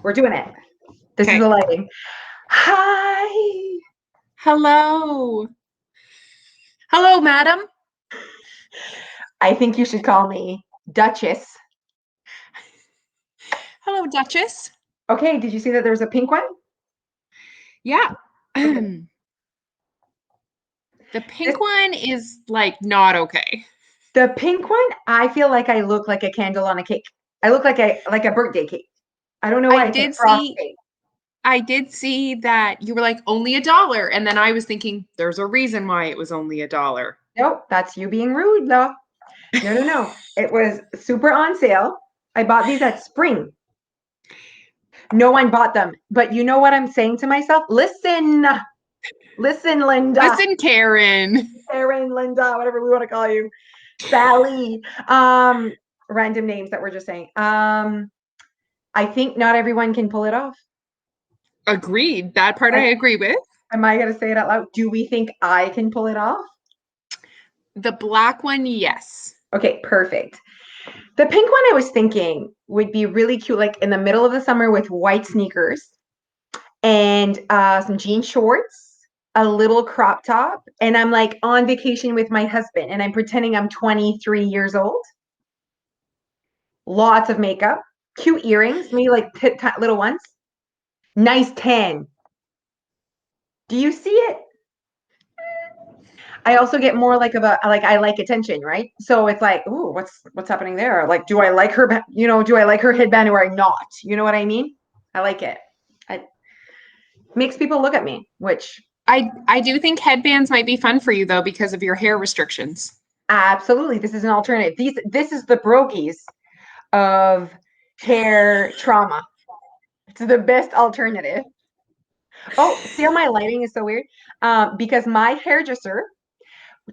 We're doing it. This is Okay. the lighting. Hi. Hello. Hello, madam. I think you should call me Duchess. Hello, Duchess. Okay, did you see that there's a pink one? Yeah. Okay. The pink one is like not okay. The pink one, I feel like I look like a candle on a cake. I look like a birthday cake. I don't know why. I It's like did see frosting. I did see that you were like only $1, and then I was thinking there's a reason why it was only $1. Nope, that's you being rude, though. No. It was super on sale. I bought these at Spring. No one bought them. But you know what I'm saying to myself? Listen, Linda. Listen, Karen. Karen, Linda, whatever we want to call you. Sally. Random names that we're just saying. I think not everyone can pull it off. Agreed. That part I agree with. Am I going to say it out loud? Do we think I can pull it off? The black one, yes. Okay, perfect. The pink one I was thinking would be really cute, like in the middle of the summer with white sneakers and some jean shorts, a little crop top, and I'm like on vacation with my husband and I'm pretending I'm 23 years old. Lots of makeup, cute earrings, maybe like little ones. Nice tan. Do you see it? I also get more like I like attention, right? So it's like, ooh, what's happening there? Like, do I like her? Do I like her headband or I not? You know what I mean? I like it. It makes people look at me, which I do think headbands might be fun for you though because of your hair restrictions. absolutely, this is an alternative. This is the brogies of hair trauma. It's the best alternative. Oh, see how my lighting is so weird? Because my hairdresser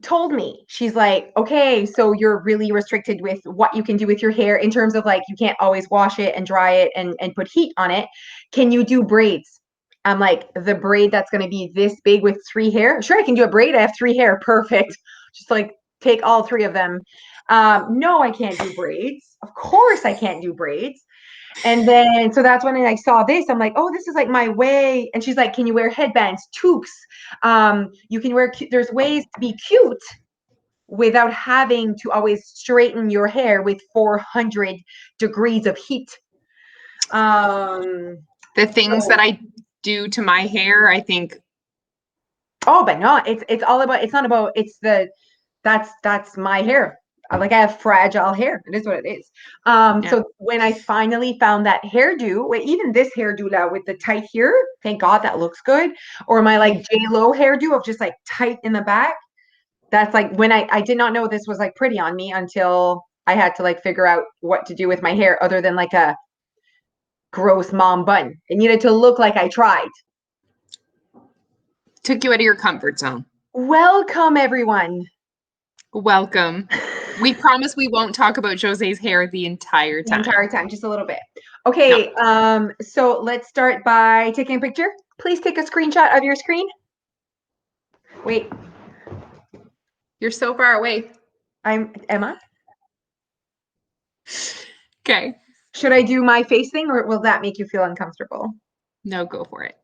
told me, she's like, okay, so you're really restricted with what you can do with your hair in terms of like you can't always wash it and dry it and put heat on it. Can you do braids? I'm like, the braid that's going to be this big with 3 hair? Sure, I can do a braid. I have 3 hair. Perfect. Just like take all 3 of them. No, I can't do braids. Of course, I can't do braids. And then, so that's when I saw this. I'm like, oh, this is like my way. And she's like, can you wear headbands, toques? You can wear, there's ways to be cute without having to always straighten your hair with 400 degrees of heat. The things that I do to my hair, I think. Oh, but no, it's all about, it's not about, that's my hair. Like I have fragile hair. It is what it is. So when I finally found that hairdo, even this hairdo now with the tight here, thank God that looks good. Or my like J-Lo hairdo of just like tight in the back. That's like when I did not know this was like pretty on me until I had to like figure out what to do with my hair other than like a gross mom bun. It needed to look like I tried. Took you out of your comfort zone. Welcome, everyone. Welcome. We promise we won't talk about Jose's hair the entire time. Just a little bit. Okay, no. So let's start by taking a picture. Please take a screenshot of your screen. Wait. You're so far away. Am I? Okay. Should I do my face thing or will that make you feel uncomfortable? No, go for it.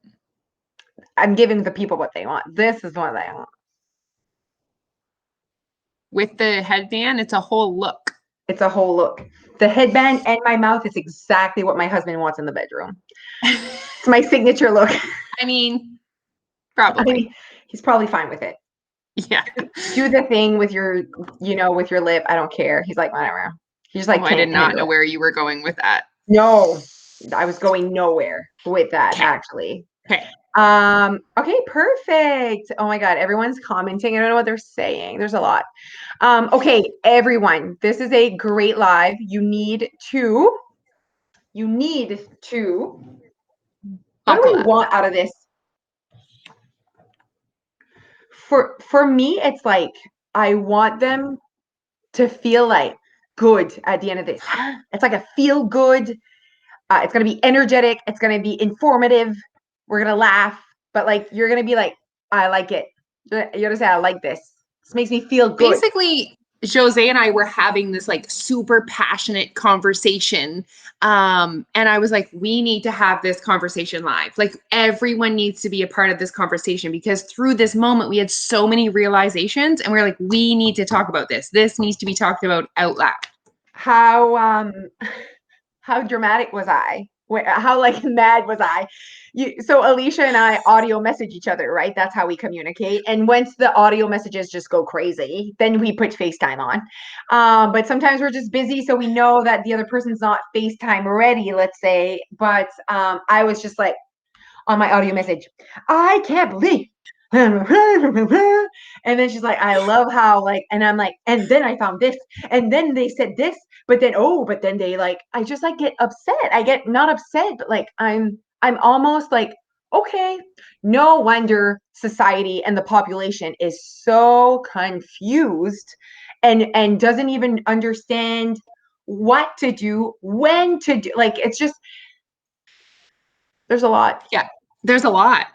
I'm giving the people what they want. This is what I want. With the headband, it's a whole look. It's a whole look. The headband and my mouth is exactly what my husband wants in the bedroom. It's my signature look. I mean, probably. He's probably fine with it. Yeah. Do the thing with your, with your lip. I don't care. He's like, whatever. He's like, I did not know where you were going with that. No, I was going nowhere with that, actually. Okay. Okay, perfect. Oh my God, everyone's commenting. I don't know what they're saying. There's a lot. Okay, everyone, this is a great live. You need to, what do we want out of this? For me, it's like, I want them to feel like good at the end of this. It's like a feel good. It's going to be energetic. It's going to be informative. We're going to laugh, but like, you're going to be like, I like it. You're going to say, I like this. This makes me feel good. Jose and I were having this like super passionate conversation. And I was like, we need to have this conversation live. Like everyone needs to be a part of this conversation because through this moment, we had so many realizations and we are like, we need to talk about this. This needs to be talked about out loud. How how dramatic was I? How like mad was I? So Alicia and I audio message each other, right? That's how we communicate. And once the audio messages just go crazy, then we put FaceTime on. But sometimes we're just busy, so we know that the other person's not FaceTime ready, let's say. But I was just like on my audio message, I can't believe. And then she's like, I love how like, and I'm like, and then I found this, and then they said this, but then but then they like, I just like get upset. I get not upset, but like I'm almost like, okay, no wonder society and the population is so confused and doesn't even understand what to do, when to do. Like it's just there's a lot. Yeah, there's a lot.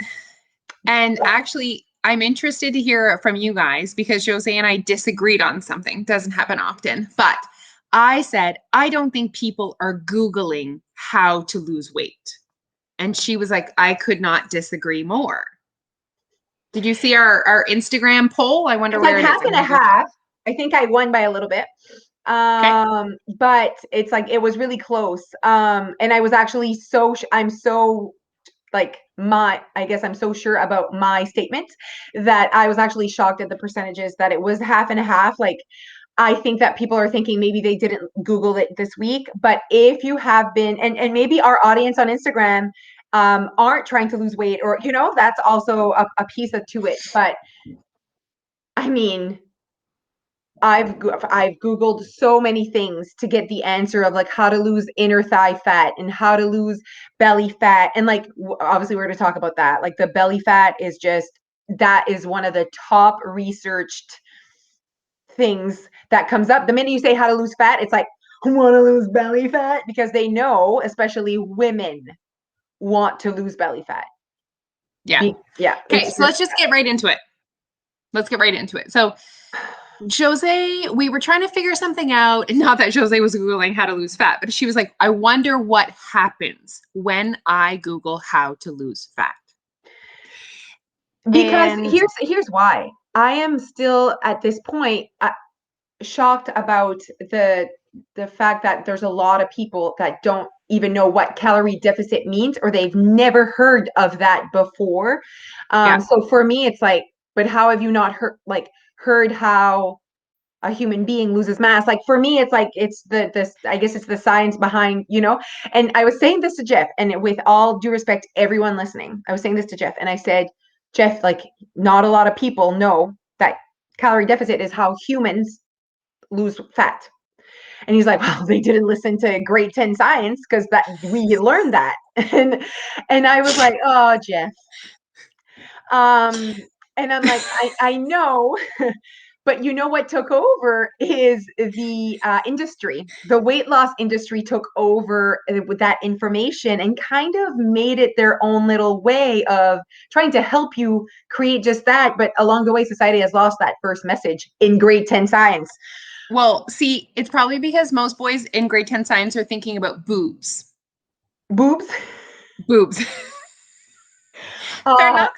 And actually, I'm interested to hear from you guys because Jose and I disagreed on something. Doesn't happen often. But I said, I don't think people are Googling how to lose weight. And she was like, I could not disagree more. Did you see our Instagram poll? I wonder It's like where it is. half I'm and a going to go. half. I think I won by a little bit. Okay. But it's like it was really close. And I was actually I'm so like I guess I'm so sure about my statement that I was actually shocked at the percentages that it was half and a half. Like I think that people are thinking maybe they didn't Google it this week, but if you have been, and maybe our audience on Instagram aren't trying to lose weight, or that's also a piece of to it. But I mean, I've Googled so many things to get the answer of like how to lose inner thigh fat and how to lose belly fat. And like, obviously we're going to talk about that. Like the belly fat is just, that is one of the top researched things that comes up. The minute you say how to lose fat, it's like, I want to lose belly fat, because they know, especially women want to lose belly fat. Yeah. Yeah. Okay. It's So let's just get right into it. Let's get right into it. So Jose, we were trying to figure something out. Not that Jose was Googling how to lose fat, but she was like, I wonder what happens when I Google how to lose fat. because And here's why. I am still at this point shocked about the fact that there's a lot of people that don't even know what calorie deficit means, or they've never heard of that before. yeah, So for me, it's like, but how have you not heard how a human being loses mass? Like for me, it's like it's this. I guess it's the science behind, And I was saying this to Jeff, and with all due respect, everyone listening, I was saying this to Jeff, and I said, Jeff, like not a lot of people know that calorie deficit is how humans lose fat. And he's like, well, they didn't listen to grade 10 science because that we learned that. And I was like, oh, Jeff. Um, and I'm like, I know, but you know what took over is the industry. The weight loss industry took over with that information and kind of made it their own little way of trying to help you create just that. But along the way, society has lost that first message in grade 10 science. well, see, it's probably because most boys in grade 10 science are thinking about boobs. Boobs. Boobs. they're Uh, not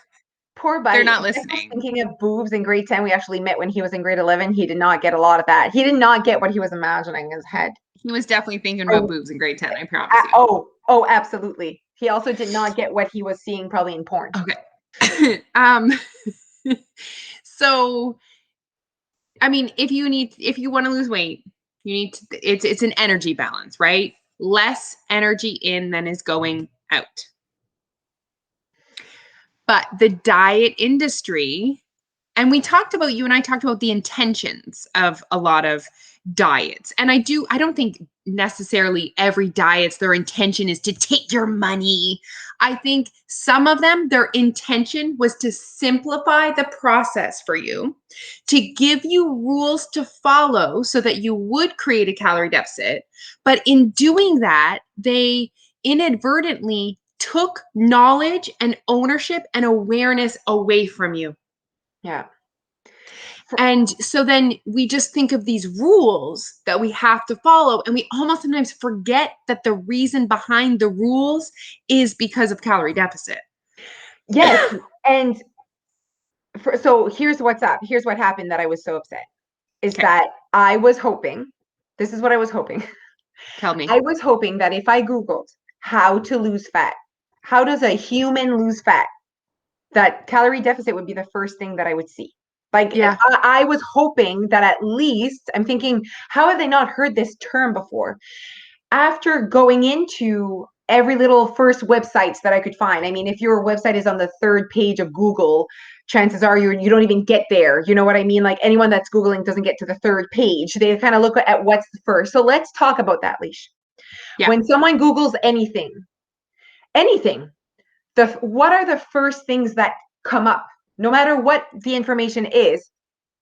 Poor they're buddy. not Jeff was listening. thinking of boobs in grade 10. We actually met when he was in grade 11. He did not get a lot of that. He did not get what he was imagining in his head. He was definitely thinking about Oh, boobs in grade 10, I promise you. absolutely. He also did not get what he was seeing probably in porn. Okay. So I mean, if you want to lose weight, you need to, it's an energy balance, right? Less energy in than is going out. But the diet industry, and you and I talked about the intentions of a lot of diets. And I don't think necessarily every diet's their intention is to take your money. I think some of them, their intention was to simplify the process for you, to give you rules to follow so that you would create a calorie deficit. But in doing that, they inadvertently took knowledge and ownership and awareness away from you. Yeah. And so then we just think of these rules that we have to follow, and we almost sometimes forget that the reason behind the rules is because of calorie deficit. Yes. And so here's what's up. Here's what happened that I was so upset is Okay, that I was hoping, this is what I was hoping. tell me. I was hoping that if I Googled how to lose fat, how does a human lose fat, that calorie deficit would be the first thing that I would see. Like Yeah. I was hoping that at least, I'm thinking, how have they not heard this term before? After going into every little first websites that I could find. I mean, if your website is on the third page of Google, chances are you don't even get there. You know what I mean? Like anyone that's Googling doesn't get to the third page. They kind of look at what's the first. So let's talk about that, Leash. Yeah. When someone Googles anything, what are the first things that come up? No matter what the information is,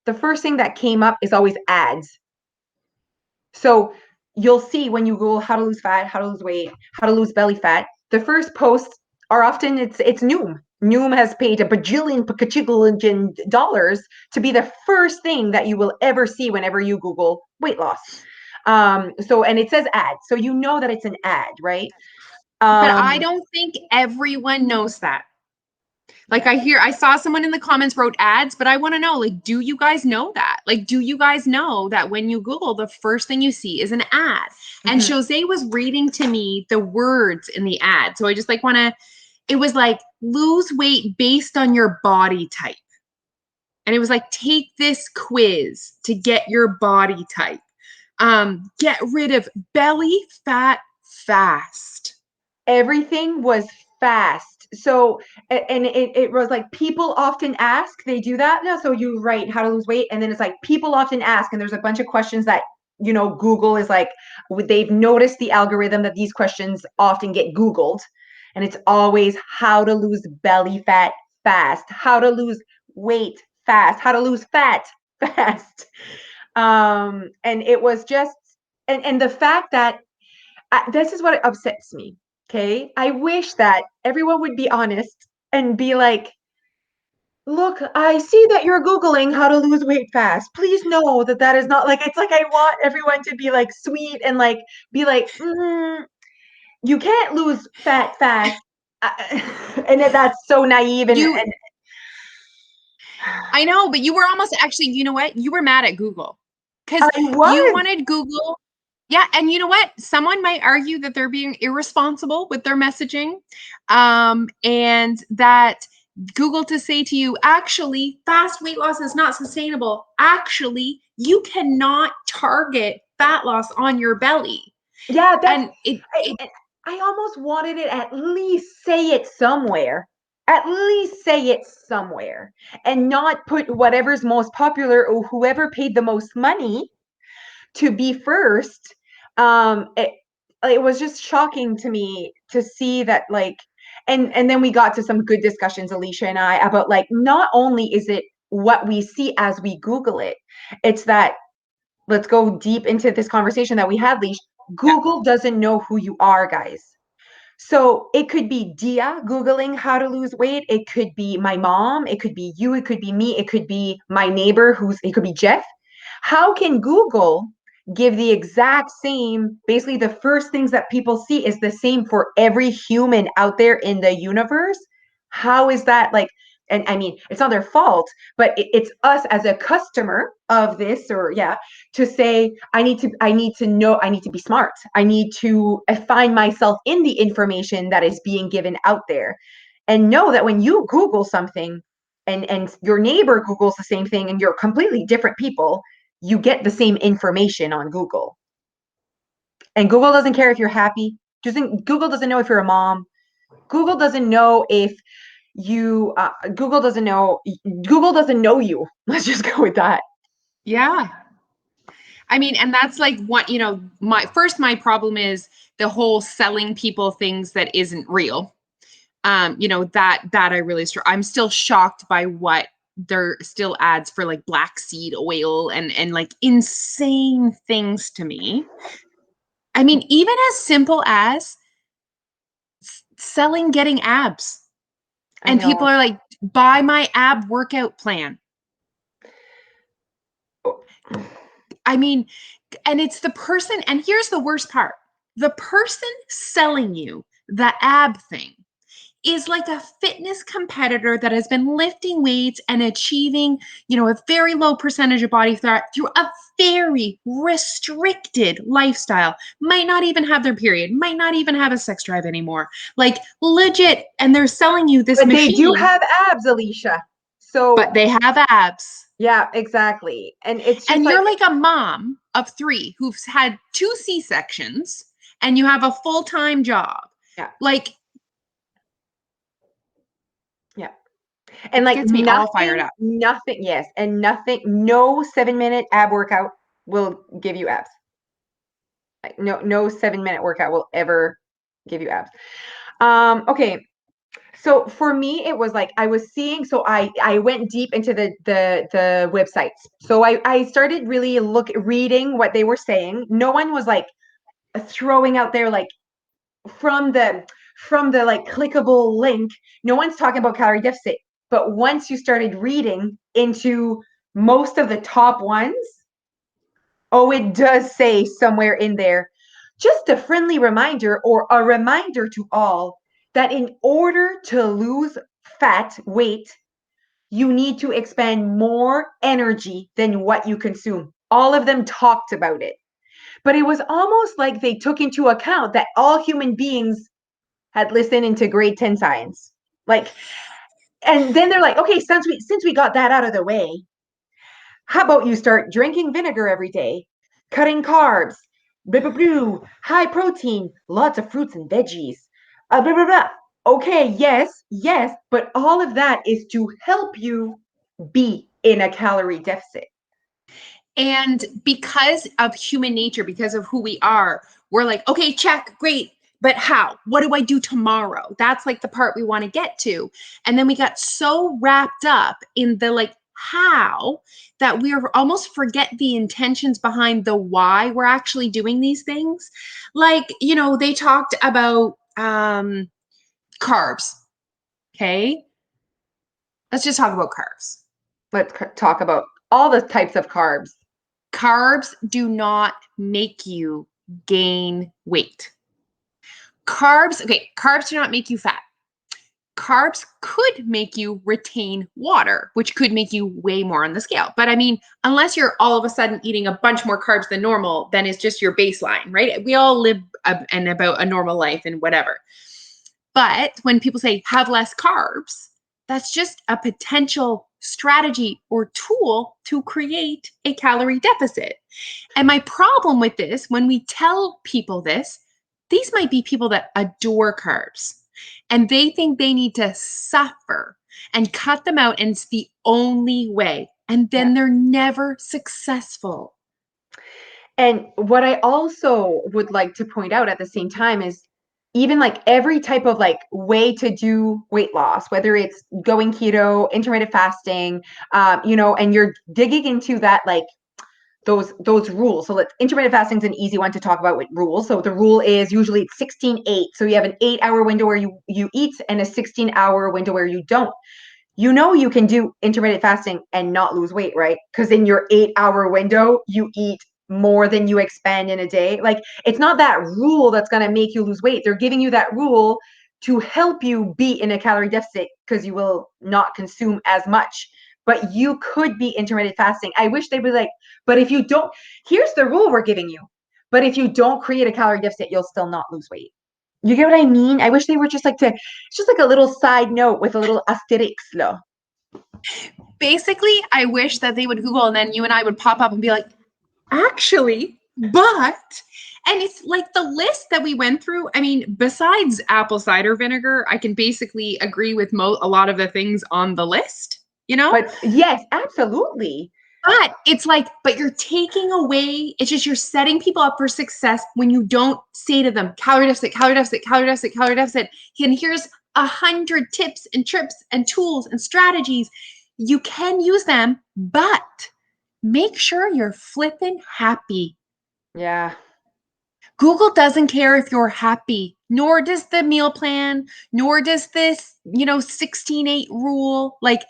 the first thing that came up is always ads. So you'll see when you Google how to lose fat, how to lose weight, how to lose belly fat, the first posts are often it's Noom. Noom has paid a bajillion dollars to be the first thing that you will ever see whenever you Google weight loss. And it says ad, so you know that it's an ad, right? But I Um, don't think everyone knows that. Like I saw someone in the comments wrote ads, but I want to know, like, do you guys know that? Like, do you guys know that when you Google, the first thing you see is an ad? And mhm. Jose was reading to me the words in the ad. So I just like want to, it was like lose weight based on your body type. And it was like, take this quiz to get your body type. Get rid of belly fat fast. Everything was fast. So, and it was like people often ask, they do that now. So you write how to lose weight, and then it's like people often ask, and there's a bunch of questions that, Google is like, they've noticed the algorithm that these questions often get Googled. And it's always how to lose belly fat fast, how to lose weight fast, how to lose fat fast. And it was just, and the fact that this is what upsets me. Okay. I wish that everyone would be honest and be like, look, I see that you're Googling how to lose weight fast. Please know that that is not like, it's like, I want everyone to be like sweet and like, be like, you can't lose fat fast. And that's so naive. You And I know, but you were almost actually, you know what? You were mad at Google because I you was, wanted Google. Yeah. And you know what? Someone might argue that they're being irresponsible with their messaging, and that Google to say to you, actually, fast weight loss is not sustainable. Actually, you cannot target fat loss on your belly. yeah, And it I almost wanted it at least say it somewhere. At least say it somewhere and not put whatever's most popular or whoever paid the most money to be first. It was just shocking to me to see that, like, and then we got to some good discussions, Alicia and I, about like, not only is it what we see as we Google it, it's that, let's go deep into this conversation that we had, Leash. yeah. Google doesn't know who you are, guys. So it could be Dia Googling how to lose weight. It could be my mom. It could be you. It could be me. It could be my neighbor it could be Jeff. How can Google give the exact same, basically the first things that people see is the same for every human out there in the universe? How is that like, and I mean, it's not their fault, but it's us as a customer of this, or yeah, to say, I need to know, I need to be smart. I need to find myself in the information that is being given out there, and know that when you Google something and your neighbor Googles the same thing and you're completely different people, you get the same information on Google. And Google doesn't care if you're happy. Google doesn't know if you're a mom. Google doesn't know if you Google doesn't know you. Let's just go with that. Yeah. I mean, and that's like what, my problem is the whole selling people things that isn't real. That I really I'm still shocked by what there still ads for, like black seed oil and like insane things to me. I mean, even as simple as selling getting abs. I And people know. are like, buy my ab workout plan. I mean, and it's the person, and here's the worst part. The person selling you the ab thing is like a fitness competitor that has been lifting weights and achieving, a very low percentage of body fat through a very restricted lifestyle, might not even have their period, might not even have a sex drive anymore. Like legit, and they're selling you this But they do machine, have abs, Alicia. but So they have abs. yeah, exactly. And it's just And like, you're like a mom of 3 who's had 2 C-sections and you have a full-time job. yeah, Like, yeah. And it like gets me all fired up. nothing, yes, and nothing, no 7-minute ab workout will give you abs. Like no 7-minute workout will ever give you abs. Okay. So for me, it was like I was seeing, so I went deep into the websites. So I started really reading what they were saying. No one was like throwing out there like from the like clickable link. No one's talking about calorie deficit. But once you started reading into most of the top ones, oh, it does say somewhere in there, just a friendly reminder or a reminder to all that in order to lose fat weight, you need to expend more energy than what you consume. All of them talked about it. But it was almost like they took into account that all human beings had listened into grade 10 science. Like, and then they're like, okay, since we got that out of the way, how about you start drinking vinegar every day, cutting carbs, blah, blah, blah, high protein, lots of fruits and veggies, blah, blah, blah. Okay, yes, but all of that is to help you be in a calorie deficit. And because of human nature, because of who we are, we're like, okay, check, great. But how? What do I do tomorrow? That's like the part we want to get to. And then we got so wrapped up in the like how that we're almost forget the intentions behind the why we're actually doing these things. Like, they talked about carbs. Okay. Let's just talk about carbs. Let's talk about all the types of carbs. Carbs do not make you gain weight. Carbs do not make you fat. Carbs could make you retain water, which could make you weigh more on the scale. But I mean, unless you're all of a sudden eating a bunch more carbs than normal, then it's just your baseline, right? We all live and about a normal life and whatever. But when people say have less carbs, that's just a potential strategy or tool to create a calorie deficit. And my problem with this, when we tell people this, these might be people that adore carbs and they think they need to suffer and cut them out, and it's the only way. And Yeah. then they're never successful. And what I also would like to point out at the same time is even like every type of like way to do weight loss, whether it's going keto, intermittent fasting, and you're digging into that like those rules. So let's intermittent fasting is an easy one to talk about with rules. So the rule is usually it's 16-8. So you have an 8-hour window where you eat and a 16-hour window where you don't. You can do intermittent fasting and not lose weight, right? Because in your 8-hour window, you eat more than you expend in a day. Like it's not that rule that's going to make you lose weight. They're giving you that rule to help you be in a calorie deficit because you will not consume as much. But you could be intermittent fasting. I wish they'd be like, but if you don't, here's the rule we're giving you. But if you don't create a calorie deficit, you'll still not lose weight. You get what I mean? I wish they were just like it's just like a little side note with a little asterisk. Basically, I wish that they would Google and then you and I would pop up and be like, actually, but, and it's like the list that we went through. I mean, besides apple cider vinegar, I can basically agree with a lot of the things on the list, you know? But yes, absolutely. But it's like, but you're taking away, it's just you're setting people up for success when you don't say to them, calorie deficit, calorie deficit, calorie deficit, calorie deficit. And here's 100 tips and trips and tools and strategies. You can use them, but make sure you're flipping happy. Yeah. Google doesn't care if you're happy, nor does the meal plan, nor does this, 16-8 rule. Like,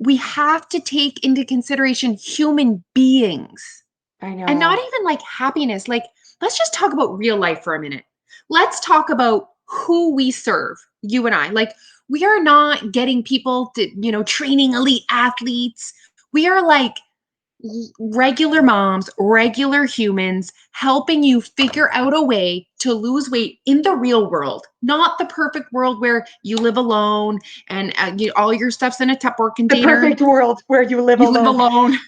we have to take into consideration human beings. I And not know. even like happiness. Like, let's just talk about real life for a minute. Let's talk about who we serve, you and I. Like, we are not getting people to, training elite athletes. We are like regular moms, regular humans, helping you figure out a way to lose weight in the real world, not the perfect world where you live alone and all your stuff's in a Tupperware The container. perfect world where you live You live alone. alone.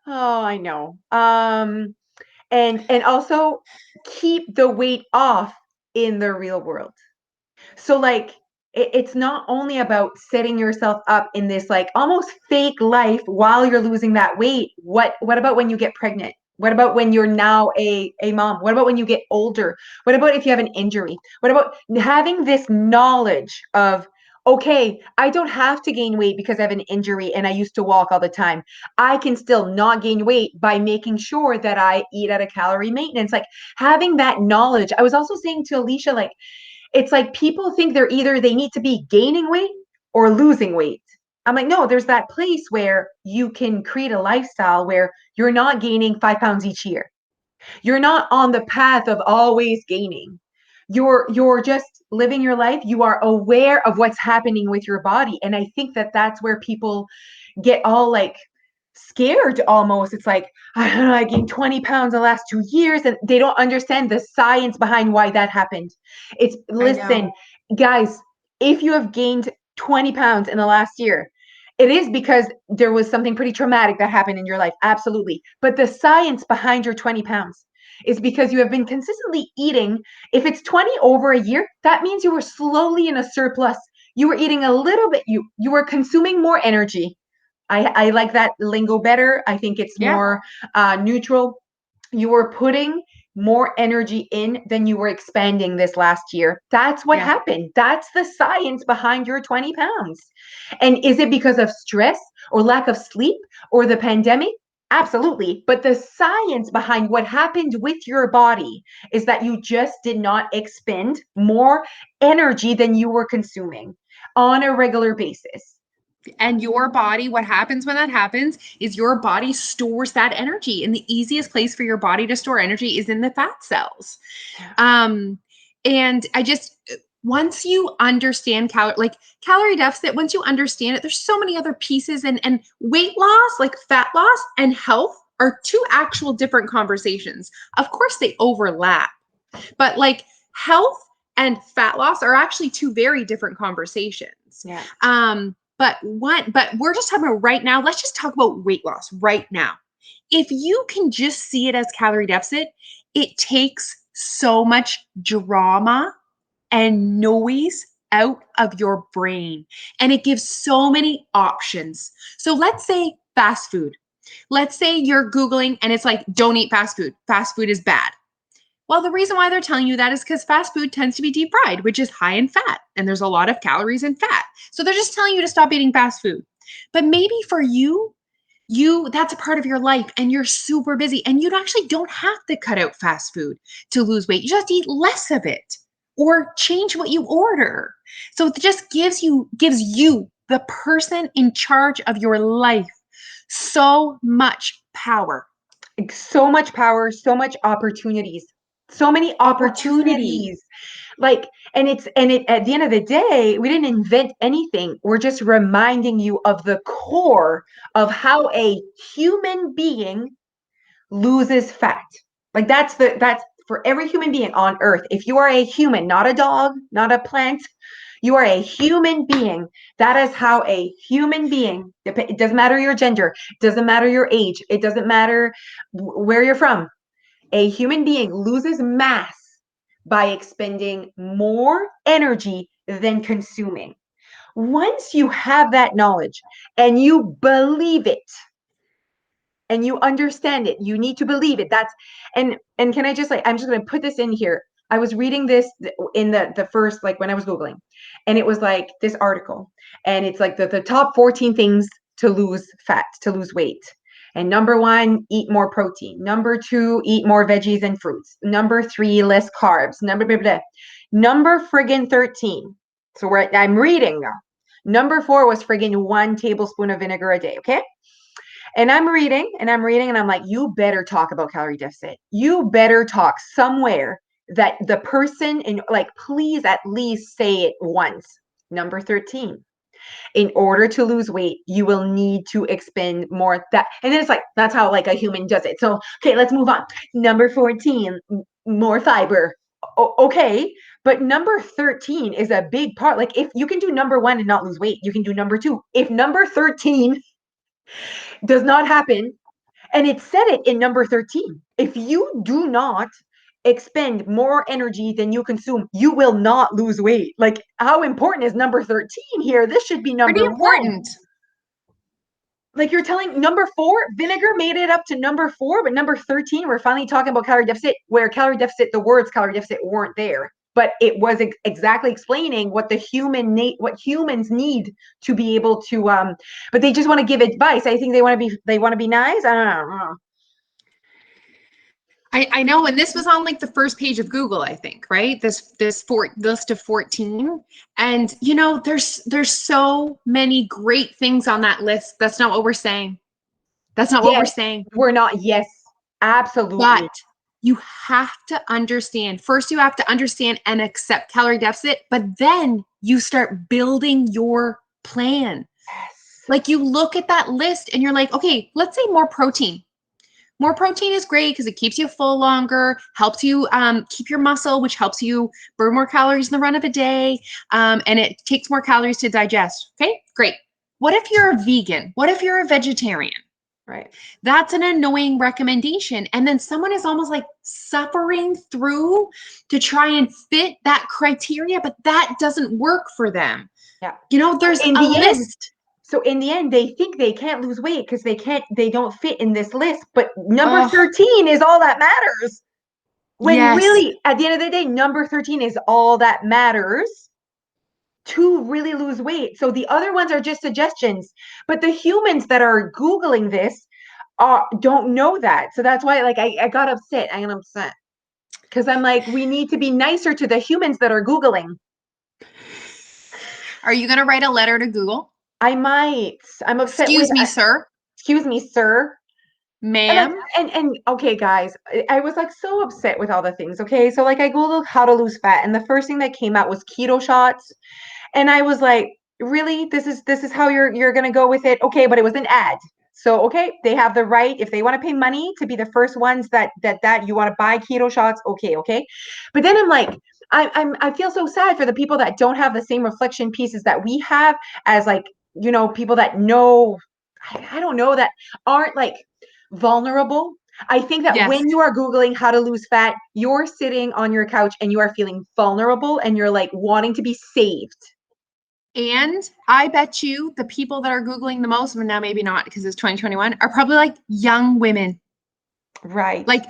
Oh, I know. And also keep the weight off in the real world. So like it's not only about setting yourself up in this like almost fake life while you're losing that weight. What about when you get pregnant? What about when you're now a mom? What about when you get older? What about if you have an injury? What about having this knowledge of, okay, I don't have to gain weight because I have an injury and I used to walk all the time. I can still not gain weight by making sure that I eat at a calorie maintenance. Like having that knowledge. I was also saying to Alicia, like, it's like people think they need to be gaining weight or losing weight. I'm like, no, there's that place where you can create a lifestyle where you're not gaining 5 pounds each year. You're not on the path of always gaining. You're just living your life. You are aware of what's happening with your body. And I think that that's where people get all like scared almost. It's like, I don't know, I gained 20 pounds the last 2 years, and they don't understand the science behind why that happened. It's I know. listen, guys, if you have gained 20 pounds in the last year, it is because there was something pretty traumatic that happened in your life. Absolutely. But the science behind your 20 pounds is because you have been consistently eating. If it's 20 over a year, that means you were slowly in a surplus. You were eating a little bit, you were consuming more energy. I like that lingo better. I think it's Yeah. more neutral. You were putting more energy in than you were expanding this last year. That's what Yeah. happened. That's the science behind your 20 pounds. And is it because of stress or lack of sleep or the pandemic? Absolutely. But the science behind what happened with your body is that you just did not expend more energy than you were consuming on a regular basis. And your body, what happens when that happens is your body stores that energy. And the easiest place for your body to store energy is in the fat cells. Yeah. Um, and I just, once you understand calorie deficit, once you understand it, there's so many other pieces, and weight loss, like fat loss and health are two actual different conversations. Of course, they overlap, but like health and fat loss are actually two very different conversations. Yeah. But we're just talking about right now. Let's just talk about weight loss right now. If you can just see it as calorie deficit, it takes so much drama and noise out of your brain, and it gives so many options. So let's say fast food. Let's say you're Googling and it's like, don't eat fast food. Fast food is bad. Well, the reason why they're telling you that is because fast food tends to be deep fried, which is high in fat, and there's a lot of calories in fat. So they're just telling you to stop eating fast food. But maybe for you that's a part of your life and you're super busy and you actually don't have to cut out fast food to lose weight. You just eat less of it or change what you order. So it just gives you the person in charge of your life so much power. So much power, so much opportunities, so many Opportunity. opportunities. Like, and it at the end of the day, we didn't invent anything. We're just reminding you of the core of how a human being loses fat. Like that's for every human being on earth. If you are a human, not a dog, not a plant, you are a human being. That is how a human being, it doesn't matter your gender, it doesn't matter your age, it doesn't matter where you're from. A human being loses mass by expending more energy than consuming. Once you have that knowledge and you believe it, and you understand it, you need to believe it. That's and can I just like, I'm just going to put this in here. I was reading this in the first, like when I was googling, and it was like this article, and it's like the top 14 things to lose fat, to lose weight. And number one, eat more protein. Number two, eat more veggies and fruits. Number three, less carbs. Number blah, blah, blah. Number friggin' 13. So I'm reading now. Number four was friggin' 1 tablespoon of vinegar a day. Okay. And I'm reading and I'm reading and I'm like, you better talk about calorie deficit. You better talk somewhere that the person in, like, please at least say it once. Number 13. In order to lose weight, you will need to expend more that. And then it's like, that's how like a human does it. So, okay, let's move on. Number 14, more fiber. Okay. But number 13 is a big part. Like, if you can do number one and not lose weight, you can do number two. If number 13 does not happen, and it said it in number 13, if you do not expend more energy than you consume, you will not lose weight. Like, how important is number 13 here? This should be Pretty number one. important. Like, you're telling number 4, vinegar made it up to number 4, but number 13, we're finally talking about calorie deficit, where calorie deficit, the words calorie deficit weren't there. But it was exactly explaining what what humans need to be able to but they just want to give advice. I think they want to be nice. I don't know. I know, and this was on like the first page of Google, I think, right? This list of 14. And you know, there's so many great things on that list. That's not what we're saying. That's not what we're Yes, saying. we're not. Yes, But absolutely. you have to understand. First, you have to understand and accept calorie deficit, but then you start building your plan. Yes. Like you look at that list and you're like, okay, let's say more protein. More protein is great because it keeps you full longer, helps you keep your muscle, which helps you burn more calories in the run of a day, and it takes more calories to digest. Okay, great. What if you're a vegan? What if you're a vegetarian? Right. That's an annoying recommendation. And then someone is almost like suffering through to try and fit that criteria, but that doesn't work for them. Yeah. You know, So there's in a the end, list. they think they can't lose weight because they don't fit in this list. But number Oh, 13 is all that matters. When yes. really, at the end of the day, number 13 is all that matters to really lose weight. So the other ones are just suggestions. But the humans that are Googling this don't know that. So that's why, like, I got upset. I got upset because I'm like, we need to be nicer to the humans that are Googling. Are you going to write a letter to Google? I might. I'm upset with, Excuse me, sir, excuse me, sir. And like, ma'am. and okay, guys, I was like so upset with all the things. Okay, so like I googled how to lose fat, and the first thing that came out was keto shots, and I was like, really, this is how you're gonna go with it? Okay, but it was an ad. So okay, they have the right, if they want to pay money to be the first ones that you want to buy keto shots. Okay, but then I'm like, I feel so sad for the people that don't have the same reflection pieces that we have, as like, people that know, I don't know, that aren't like vulnerable. I think that Yes. when you are Googling how to lose fat, you're sitting on your couch and you are feeling vulnerable and you're like wanting to be saved. And I bet you the people that are Googling the most, but now maybe not because it's 2021, are probably like young women. Right. Like,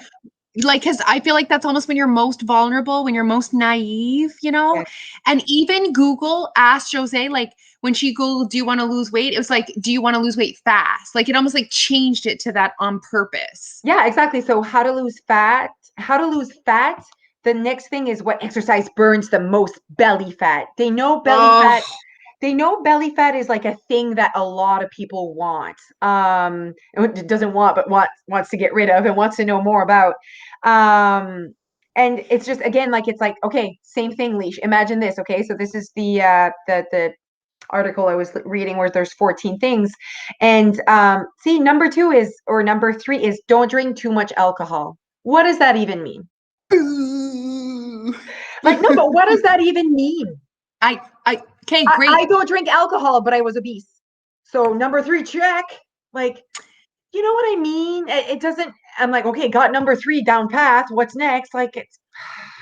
because I feel like that's almost when you're most vulnerable, when you're most naive, you know? Yes. And even Google asked Jose, like, when she Googled, do you want to lose weight? It was like, do you want to lose weight fast? Like, it almost like changed it to that on purpose. Yeah, exactly. So how to lose fat, how to lose fat. The next thing is what exercise burns the most: belly fat. Oh, They know belly fat is like a thing that a lot of people want. It doesn't want, but wants to get rid of and wants to know more about. And it's just, again, like, it's like, okay, same thing, Leash. Imagine this. Okay, so this is the article I was reading where there's 14 things. And see, number 2 is, or number 3 is, don't drink too much alcohol. What does that even mean? boo. Like, no, but what does that even mean? Okay, I great. don't drink alcohol, but I was obese. So number 3, check. Like, you know what I mean? It doesn't, I'm like, okay, got number 3 down path. What's next? Like, it's,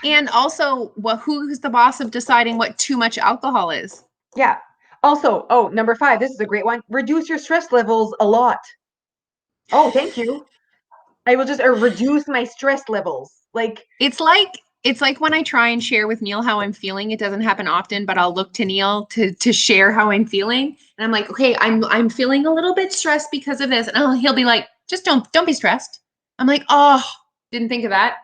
And also, who's the boss of deciding what too much alcohol is? yeah. Also, oh, number 5, this is a great one. Reduce your stress levels a lot. Oh, thank you. I will just reduce my stress levels. Like, It's like when I try and share with Neil how I'm feeling. It doesn't happen often, but I'll look to Neil to share how I'm feeling. And I'm like, okay, I'm feeling a little bit stressed because of this. And he'll be like, just don't be stressed. I'm like, oh, didn't think of that.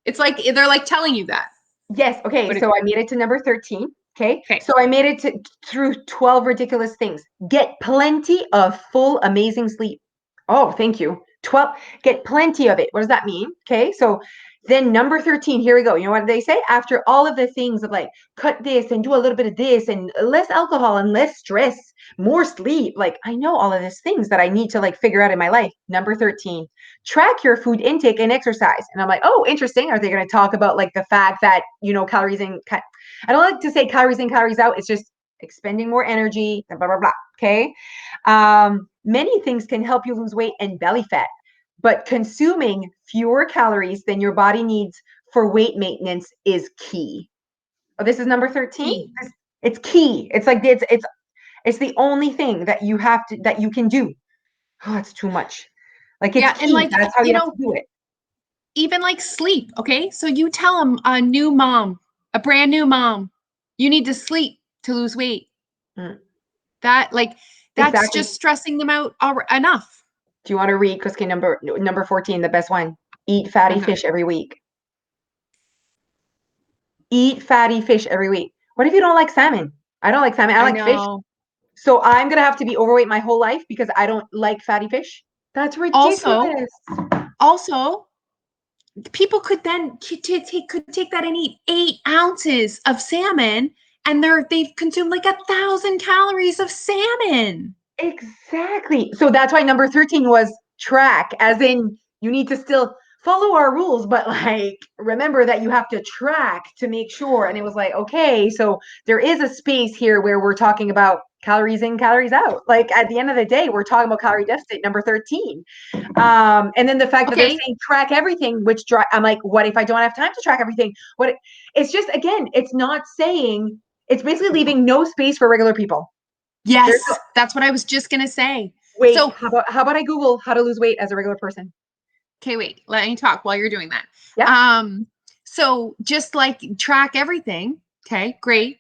It's like they're like telling you that. yes, okay, But so I made it to number 13. Okay, okay. so I made it through 12 ridiculous things. Get plenty of full, amazing sleep. Oh, thank you. 12, get plenty of it. What does that mean? Okay. So then number 13, here we go. You know what they say? After all of the things of like cut this and do a little bit of this and less alcohol and less stress, more sleep. Like I know all of these things that I need to like figure out in my life. Number 13, track your food intake and exercise. And I'm like, oh, interesting. Are they going to talk about like the fact that, calories in, I don't like to say calories in, calories out. It's just expending more energy, blah, blah, blah. Okay. Many things can help you lose weight and belly fat, but consuming fewer calories than your body needs for weight maintenance is key. Oh, this is number 13. Key. It's key. It's like it's the only thing that you can do. Oh, it's too much. Like it's Yeah, and key. like, That's how you have to do it. even like sleep, okay? So you tell them, a new mom, a brand new mom, you need to sleep to lose weight. Mm, That like that's exactly. just stressing them out enough. Do you want to read Cookie number 14, the best one? Eat fatty I'm not fish every week. Eat fatty fish every week. What if you don't like salmon? I don't like salmon. I I like fish. know. So I'm gonna have to be overweight my whole life because I don't like fatty fish. That's Also, ridiculous. also, people could then could take that and eat 8 ounces of salmon, and they've consumed like 1,000 calories of salmon. Exactly. So that's why number 13 was track, as in you need to still follow our rules, but like remember that you have to track to make sure. And it was like, okay, so there is a space here where we're talking about calories in, calories out. Like at the end of the day, we're talking about calorie deficit number 13. And then the fact that they're Okay. saying track everything, which I'm like, what if I don't have time to track everything? It's just again, it's not saying, it's basically leaving no space for regular people. There's no, Yes, that's what I was just gonna say. wait, So, how about I Google how to lose weight as a regular person? okay, wait, let me talk while you're doing that. Yeah. Um, so just like track everything, okay, great.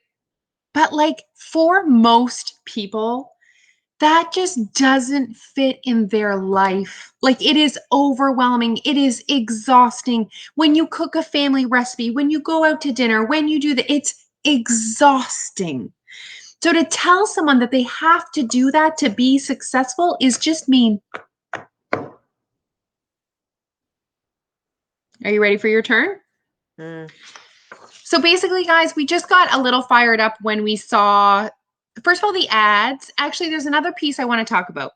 But like for most people, that just doesn't fit in their life. Like it is overwhelming. It is exhausting. When you cook a family recipe, when you go out to dinner, when you do that, it's exhausting. So to tell someone that they have to do that to be successful is just mean. Are you ready for your turn? Mm. So basically, guys, we just got a little fired up when we saw, first of all, the ads. Actually, there's another piece I want to talk about.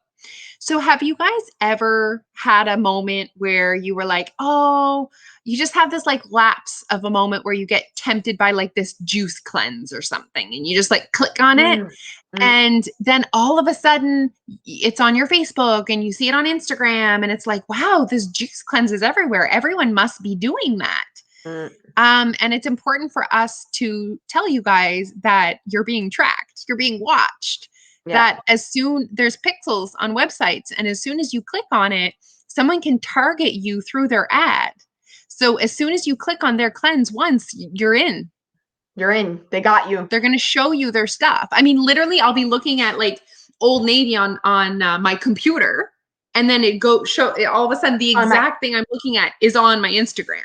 So, have you guys ever had a moment where you were like, oh, you just have this like lapse of a moment where you get tempted by like this juice cleanse or something, and you just like click on it, Mm. Mm. and then all of a sudden it's on your Facebook and you see it on Instagram, and it's like, wow, this juice cleanse is everywhere. Everyone must be doing that. Mm. And it's important for us to tell you guys that you're being tracked, you're being watched, Yeah. that as soon there's pixels on websites, and as soon as you click on it, someone can target you through their ad. So as soon as you click on their cleanse once, you're in. You're in. They got you. They're going to show you their stuff. I mean, literally, I'll be looking at like Old Navy on my computer, and then it go show all of a sudden the On my exact thing I'm looking at is on my Instagram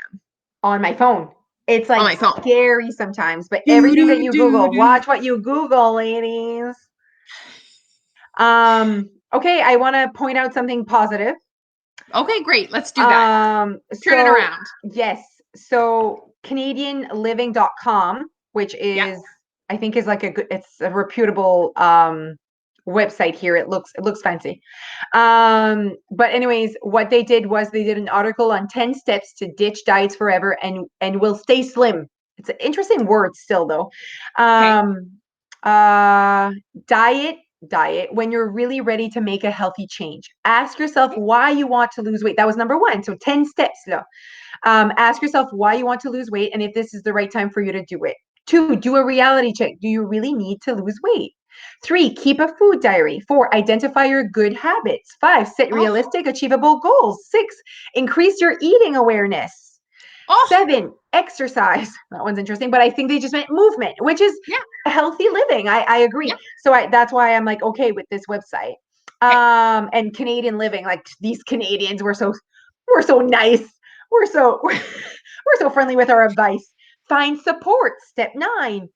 on my phone. It's on like my phone. scary sometimes, but Do everything that do you do Google, do. watch what you Google, ladies. Okay, I want to point out something positive. Okay, great. Let's do that. Turn it So around. yes, so CanadianLiving.com, which Yeah. is I think is like it's a reputable website here. It looks fancy. But anyways, what they did was they did an article on 10 steps to ditch diets forever and will stay slim. It's an interesting word still though. Okay. Um, uh, diet diet when you're really ready to make a healthy change. Ask yourself Okay. why you want to lose weight. That was number one. So 10 steps. Though. Ask yourself why you want to lose weight and if this is the right time for you to do it. 2, do a reality check. Do you really need to lose weight? 3, keep a food diary. 4, identify your good habits. 5, set Oh, realistic, achievable goals. 6, increase your eating awareness. oh, 7, exercise. That one's interesting, but I think they just meant movement, which is yeah, healthy living. I yeah. agree. So that's why I'm like okay with this website. Okay. And Canadian living, like these Canadians we're so nice. We're so friendly with our advice. Find support. Step 9.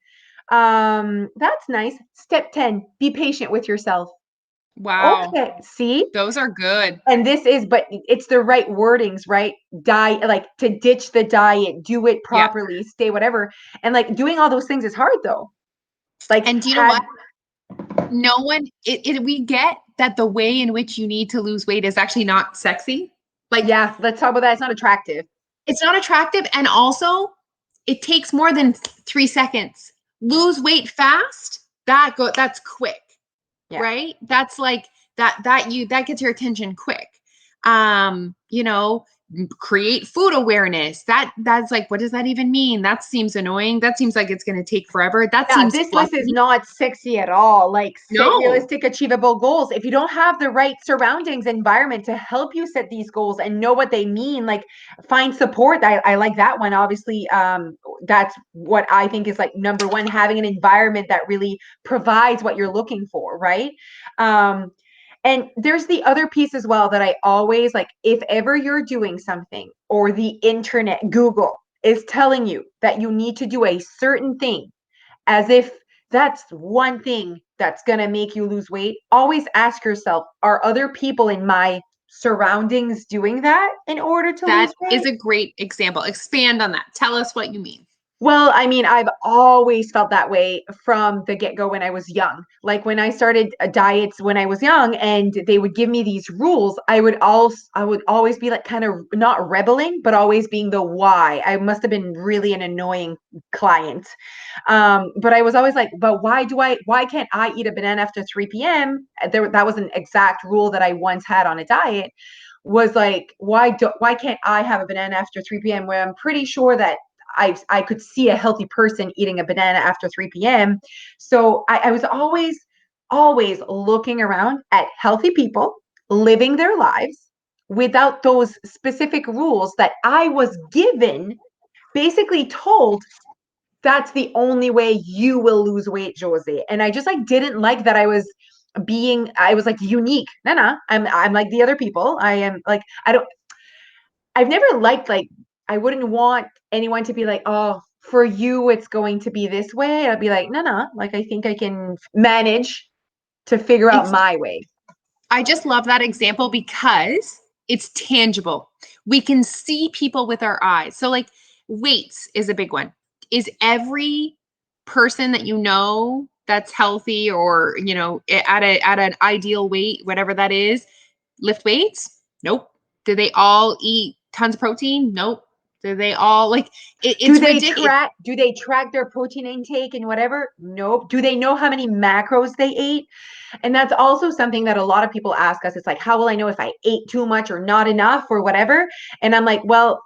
That's nice. Step 10, be patient with yourself. Wow. Okay, see? Those are good. And this is, but it's the right wordings, right? Diet, like to ditch the diet, do it Yeah. properly, stay whatever. And like doing all those things is hard though. Like And do you know have, what? No one, we get that the way in which you need to lose weight is actually not sexy. Like, yeah, let's talk about that. It's not attractive. it's not attractive. And also, it takes more than 3 seconds. Lose weight fast. That's quick, Yeah. right? That's like that gets your attention quick. You know, create food awareness. That's like, what does that even mean? That seems annoying. That seems like it's going to take forever. That Yeah, seems this list is fluffy. not sexy at all. Like set No, realistic, achievable goals. If you don't have the right surroundings, environment to help you set these goals and know what they mean, like find support. I like that one. Obviously, that's what I think is like number one, having an environment that really provides what you're looking for, right? Um, and there's the other piece as well that I always like, if ever you're doing something or the internet, Google is telling you that you need to do a certain thing as if that's one thing that's going to make you lose weight, always ask yourself, are other people in my surroundings doing that in order to that lose is weight? a great example. Expand on that. Tell us what you mean. Well, I mean, I've always felt that way from the get go when I was young. Like when I started diets when I was young and they would give me these rules, I would always be like kind of not rebelling, but always being the why. I must have been really an annoying client. But I was always like, but why can't I eat a banana after 3 p.m.? That was an exact rule that I once had on a diet was like, why can't I have a banana after 3 p.m. where I'm pretty sure that I could see a healthy person eating a banana after 3 p.m. So I was always looking around at healthy people living their lives without those specific rules that I was given, basically told that's the only way you will lose weight, Josie. And I just like didn't like that I was like unique. No, I'm like the other people. I am like I've never liked like I wouldn't want anyone to be like, oh, for you it's going to be this way. I'd be like, no, like I think I can manage to figure out It's my way. I just love that example because it's tangible. We can see people with our eyes. So, like, weights is a big one. Is every person that you know that's healthy or at an ideal weight, whatever that is, lift weights? Nope. Do they all eat tons of protein? Nope. Do they all like it's ridiculous? Do they track their protein intake and whatever? Nope. Do they know how many macros they ate? And that's also something that a lot of people ask us. It's like, how will I know if I ate too much or not enough or whatever? And I'm like, well,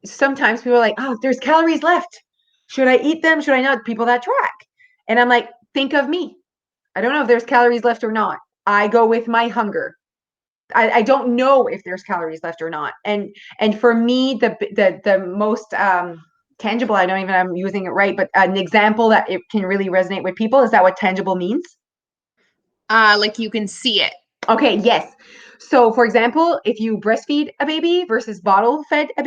sometimes people are like, oh, there's calories left. Should I eat them? Should I not? People that track. And I'm like, think of me. I don't know if there's calories left or not. I go with my hunger. I don't know if there's calories left or not. And for me, the most tangible, I don't even I'm using it right, but an example that it can really resonate with people is that what tangible means? Like you can see it. Okay, yes. So, for example, if you breastfeed a baby versus bottle fed a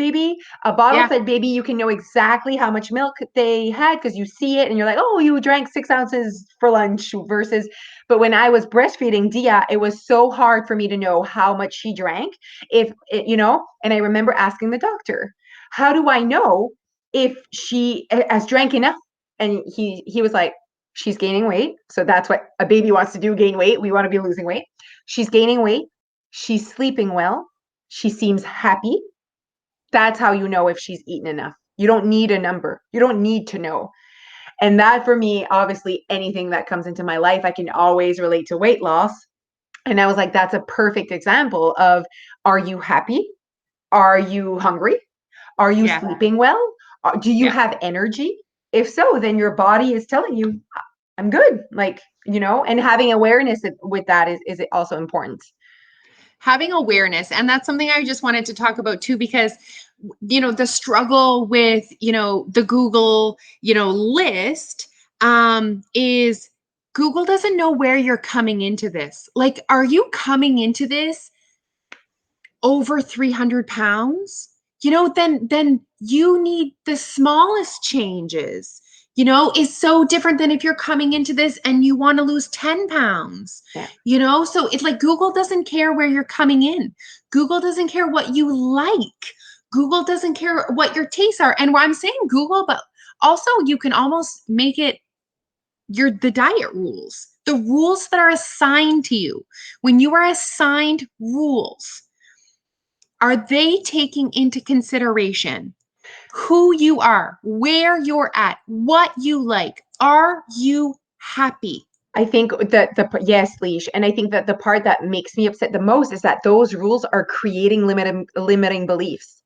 bottle Yeah. fed baby, you can know exactly how much milk they had because you see it and you're like, oh, you drank 6 ounces for lunch versus. But when I was breastfeeding Dia, it was so hard for me to know how much she drank. And I remember asking the doctor, how do I know if she has drank enough? And he was like, she's gaining weight. So that's what a baby wants to do, gain weight. We want to be losing weight. She's gaining weight. She's sleeping well. She seems happy. That's how you know if she's eaten enough. You don't need a number. You don't need to know. And that for me, obviously, anything that comes into my life, I can always relate to weight loss. And I was like, that's a perfect example of, are you happy? Are you hungry? Are you Yeah. sleeping well? Do you Yeah. have energy? If so, then your body is telling you, I'm good. Like, and having awareness with that is also important. Having awareness, and that's something I just wanted to talk about too, because the struggle with the Google list is Google doesn't know where you're coming into this. Like, are you coming into this over 300 pounds? Then you need the smallest changes. is so different than if you're coming into this and you want to lose 10 pounds. Yeah. So it's like Google doesn't care where you're coming in. Google doesn't care what you like. Google doesn't care what your tastes are. And what I'm saying Google, but also you can almost make it the diet rules, the rules that are assigned to you. When you are assigned rules, are they taking into consideration who you are, where you're at, what you like? Are you happy? I think that yes, Leash, and I think that the part that makes me upset the most is that those rules are creating limiting beliefs.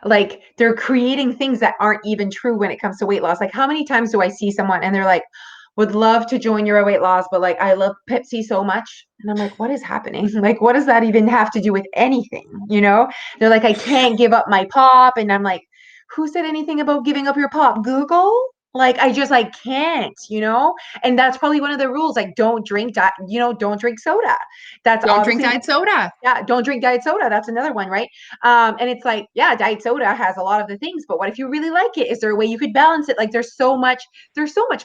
Like they're creating things that aren't even true when it comes to weight loss. Like how many times do I see someone and they're like, would love to join your weight loss, but like I love Pepsi so much. And I'm like, what is happening? Like, what does that even have to do with anything? They're like, I can't give up my pop. And I'm like, who said anything about giving up your pop? Google? Like I just like can't. And that's probably one of the rules. Like don't drink soda. That's Don't drink obviously diet soda. yeah, don't drink diet soda. That's another one, right? And it's like, yeah, diet soda has a lot of the things, but what if you really like it? Is there a way you could balance it? Like there's so much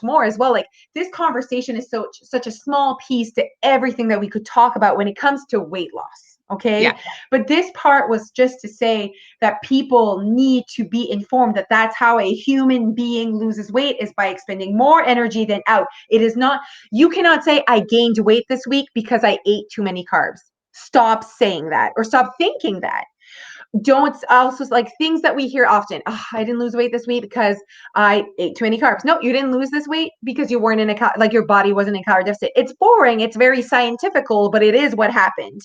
more as well. Like this conversation is such a small piece to everything that we could talk about when it comes to weight loss. Okay. Yeah. But this part was just to say that people need to be informed that that's how a human being loses weight is by expending more energy than out. It is not, you cannot say I gained weight this week because I ate too many carbs. Stop saying that or stop thinking that. Don't also like things that we hear often. Oh, I didn't lose weight this week because I ate too many carbs. No, you didn't lose this weight because you weren't in like your body wasn't in calorie deficit. It's boring. It's very scientifical, but it is what happened.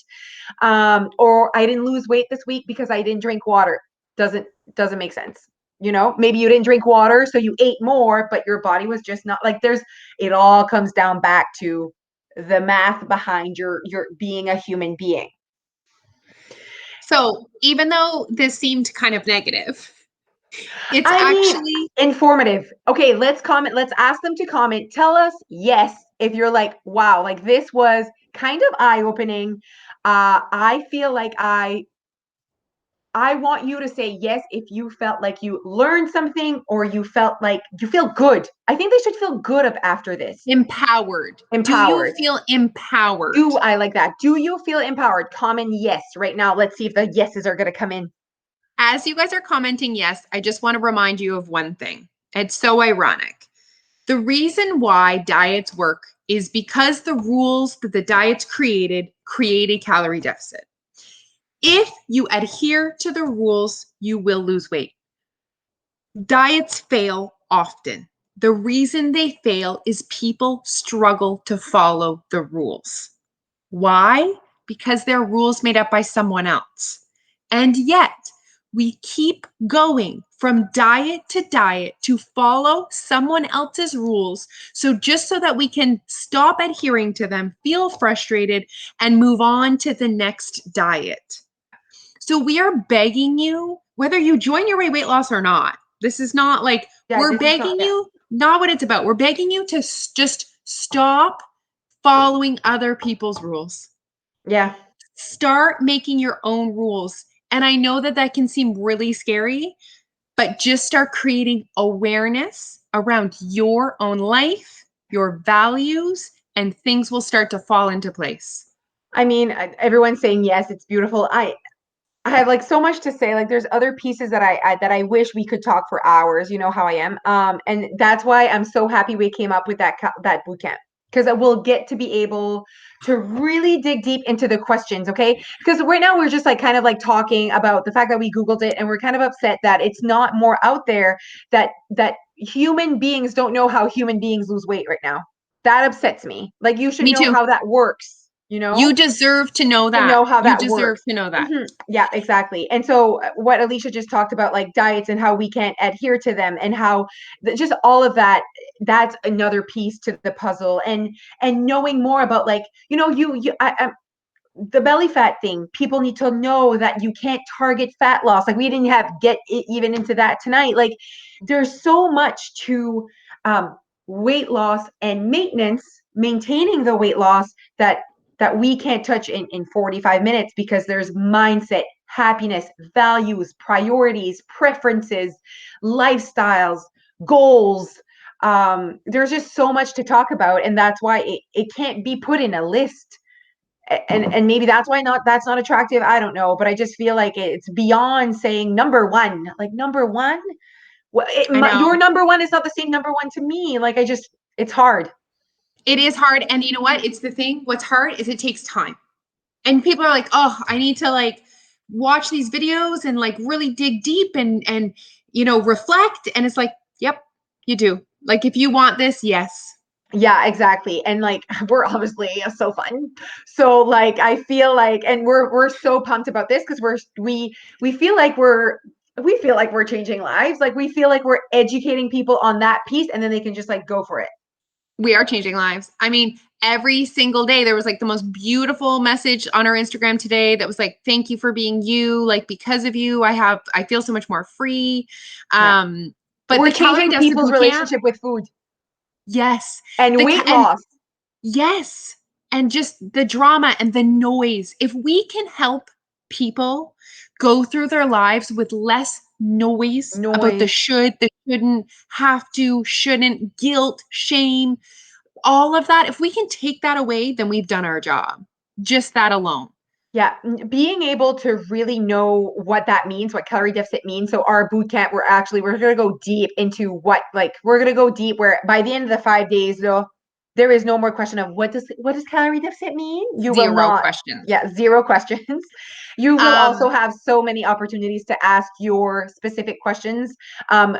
Or I didn't lose weight this week because I didn't drink water. Doesn't make sense. Maybe you didn't drink water, so you ate more, but your body was just not like it all comes down back to the math behind your being a human being. So even though this seemed kind of negative, it's I mean, actually informative. Okay, let's comment. Let's ask them to comment. Tell us yes if you're like, wow, like this was kind of eye-opening. I feel like I want you to say yes if you felt like you learned something or you felt like you feel good. I think they should feel good after this. empowered. Do you Empowered. feel empowered? Do I like that? Do you feel empowered? Comment yes right now. Let's see if the yeses are going to come in. As you guys are commenting yes, I just want to remind you of one thing. It's so ironic. The reason why diets work is because the rules that the diets create a calorie deficit. If you adhere to the rules, you will lose weight. Diets fail often. The reason they fail is people struggle to follow the rules. Why? Because they're rules made up by someone else. And yet, we keep going from diet to diet to follow someone else's rules. So, just so that we can stop adhering to them, feel frustrated, and move on to the next diet. So, we are begging you, whether you join your weight loss or not, this is not like Yeah, we're this is not, begging yeah. you, not what it's about. We're begging you to just stop following other people's rules. Yeah. Start making your own rules. And I know that that can seem really scary, but just start creating awareness around your own life, your values, and things will start to fall into place. I mean, everyone's saying yes, it's beautiful. I have like so much to say. Like there's other pieces that I wish we could talk for hours. You know how I am. And that's why I'm so happy we came up with that boot camp because we'll get to be able to really dig deep into the questions. Okay, because right now we're just like kind of like talking about the fact that we Googled it and we're kind of upset that it's not more out there that human beings don't know how human beings lose weight right now. That upsets me. Like you should Me know too. how that works. You deserve to know To that. know how You that deserve works. to know that. Yeah, exactly. And so what Alicia just talked about, like diets and how we can't adhere to them and how just all of that, that's another piece to the puzzle. And knowing more about like, the belly fat thing, people need to know that you can't target fat loss. Like we didn't get even into that tonight. Like there's so much to weight loss and maintenance, maintaining the weight loss that we can't touch in 45 minutes because there's mindset, happiness, values, priorities, preferences, lifestyles, goals, There's just so much to talk about, and that's why it can't be put in a list. And maybe that's why that's not attractive. I don't know, but I just feel like it's beyond saying number one. Like number one, I your know. number one is not the same number one to me. Like it's hard. It is hard. And you know what? It's the thing. What's hard is it takes time. And people are like, oh, I need to like watch these videos and like really dig deep and reflect. And it's like, yep, you do. Like if you want this, yes. Yeah, exactly. And like we're obviously so fun. So like I feel like, and we're so pumped about this because we feel like we're changing lives. Like we feel like we're educating people on that piece, and then they can just like go for it. We are changing lives. I mean, every single day there was like the most beautiful message on our Instagram today that was like, thank you for being you. Like because of you, I feel so much more free. Yeah. But We're the Calorie changing Deficit people's Boot Camp, relationship with food yes. and weight And loss. yes. And just the drama and the noise. If we can help people go through their lives with less noise about the Noise. should, the shouldn't, have to, shouldn't, guilt, shame, all of that, if we can take that away, then we've done our job. Just that alone. Yeah, being able to really know what that means, what calorie deficit means. So our boot camp, we're gonna go deep into we're gonna go deep where by the end of the 5 days, though, there is no more question of what does calorie deficit mean? You will Zero not. questions. Yeah, zero questions. You will also Um, have so many opportunities to ask your specific questions.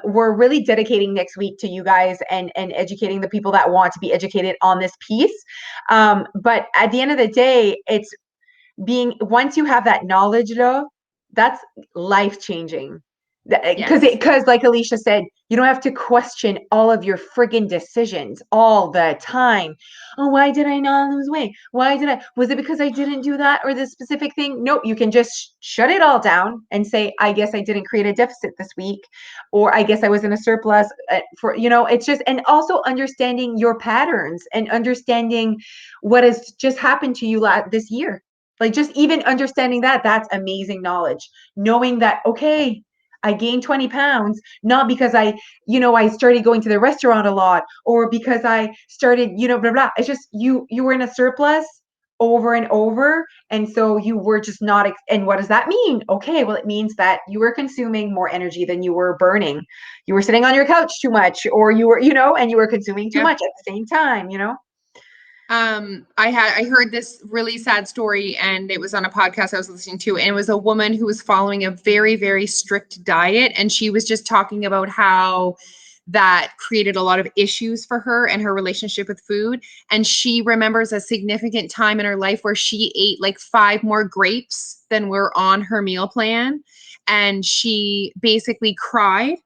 We're really dedicating next week to you guys and educating the people that want to be educated on this piece. But at the end of the day, it's being once you have that knowledge though, that's life changing, yes. because like Alicia said, you don't have to question all of your friggin' decisions all the time. Oh, why did I not lose weight? Why did I Was it because I didn't do that or this specific thing? Nope, you can just shut it all down and say, I guess I didn't create a deficit this week, or I guess I was in a surplus. For it's just, and also understanding your patterns and understanding what has just happened to you this year. Like just even understanding that's amazing knowledge. Knowing that, okay, I gained 20 pounds, not because I started going to the restaurant a lot or because I started, blah, blah. It's just you were in a surplus over and over. And so you were just not, and what does that mean? Okay, well, it means that you were consuming more energy than you were burning. You were sitting on your couch too much, or you were, and you were consuming too Yep. much at the same time. I heard this really sad story and it was on a podcast I was listening to, and it was a woman who was following a very, very strict diet. And she was just talking about how that created a lot of issues for her and her relationship with food. And she remembers a significant time in her life where she ate like 5 more grapes than were on her meal plan. And she basically cried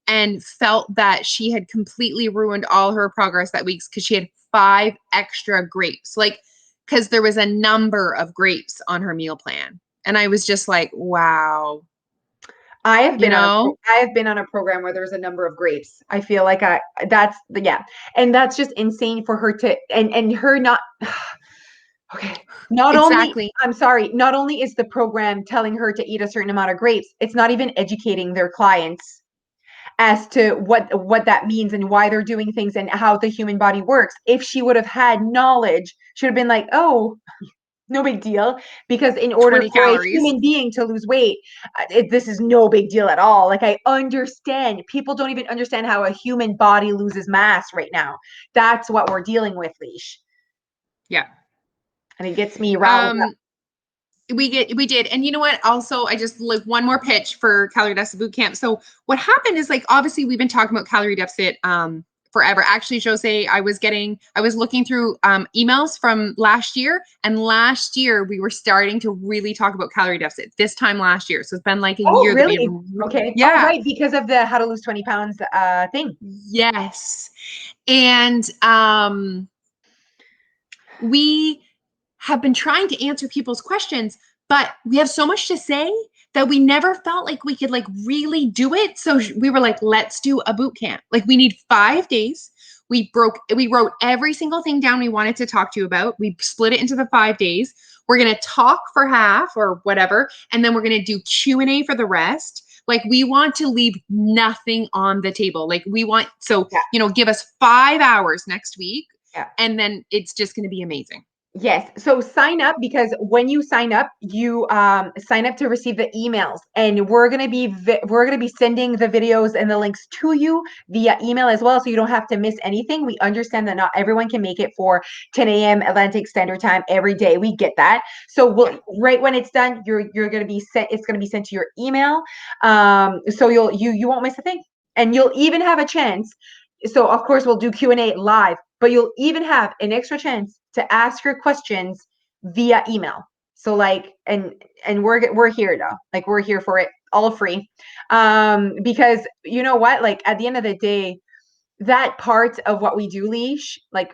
and felt that she had completely ruined all her progress that week because she had 5 extra grapes, like because there was a number of grapes on her meal plan. And I was just like, wow, I have you been on a know? I have been on a program where there's a number of grapes. I feel like that's the yeah. And that's just insane for her to and her not okay. Not only Exactly. I'm sorry, not only is the program telling her to eat a certain amount of grapes, it's not even educating their clients as to what that means and why they're doing things and how the human body works. If she would have had knowledge, she would have been like, "Oh, no big deal," because in order 20 for a calories. human being to lose weight, this is no big deal at all. Like I understand, people don't even understand how a human body loses mass right now. That's what we're dealing with, Leash, Yeah. and it gets me riled up. Um, we did. And you know what? Also, I just like one more pitch for Calorie Deficit Boot Camp. So what happened is like obviously we've been talking about calorie deficit forever. Actually, Jose, I was looking through emails from last year, and last year we were starting to really talk about calorie deficit this time last year. So it's been like a Oh, year that we had really? Okay. Oh, yeah. right, because of the how to lose 20 pounds thing. Yes. And we have been trying to answer people's questions, but we have so much to say that we never felt like we could like really do it. So we were like, let's do a boot camp. Like we need 5 days. We wrote every single thing down we wanted to talk to you about. We split it into the 5 days. We're going to talk for half or whatever. And then we're going to do Q&A for the rest. Like we want to leave nothing on the table. Like we want, so, Yeah. give us 5 hours next week Yeah. and then it's just going to be amazing. Yes. So sign up, because when you sign up, you sign up to receive the emails, and we're gonna be sending the videos and the links to you via email as well, so you don't have to miss anything. We understand that not everyone can make it for 10 a.m. Atlantic Standard Time every day. We get that. So Yeah. right when it's done, you're gonna be sent. It's gonna be sent to your email. So you won't miss a thing, and you'll even have a chance. So of course we'll do Q&A live, but you'll even have an extra chance to ask your questions via email. So like, and we're here though. Like we're here for it, all free. Because you know what? Like at the end of the day, that part of what we do, Leash, like,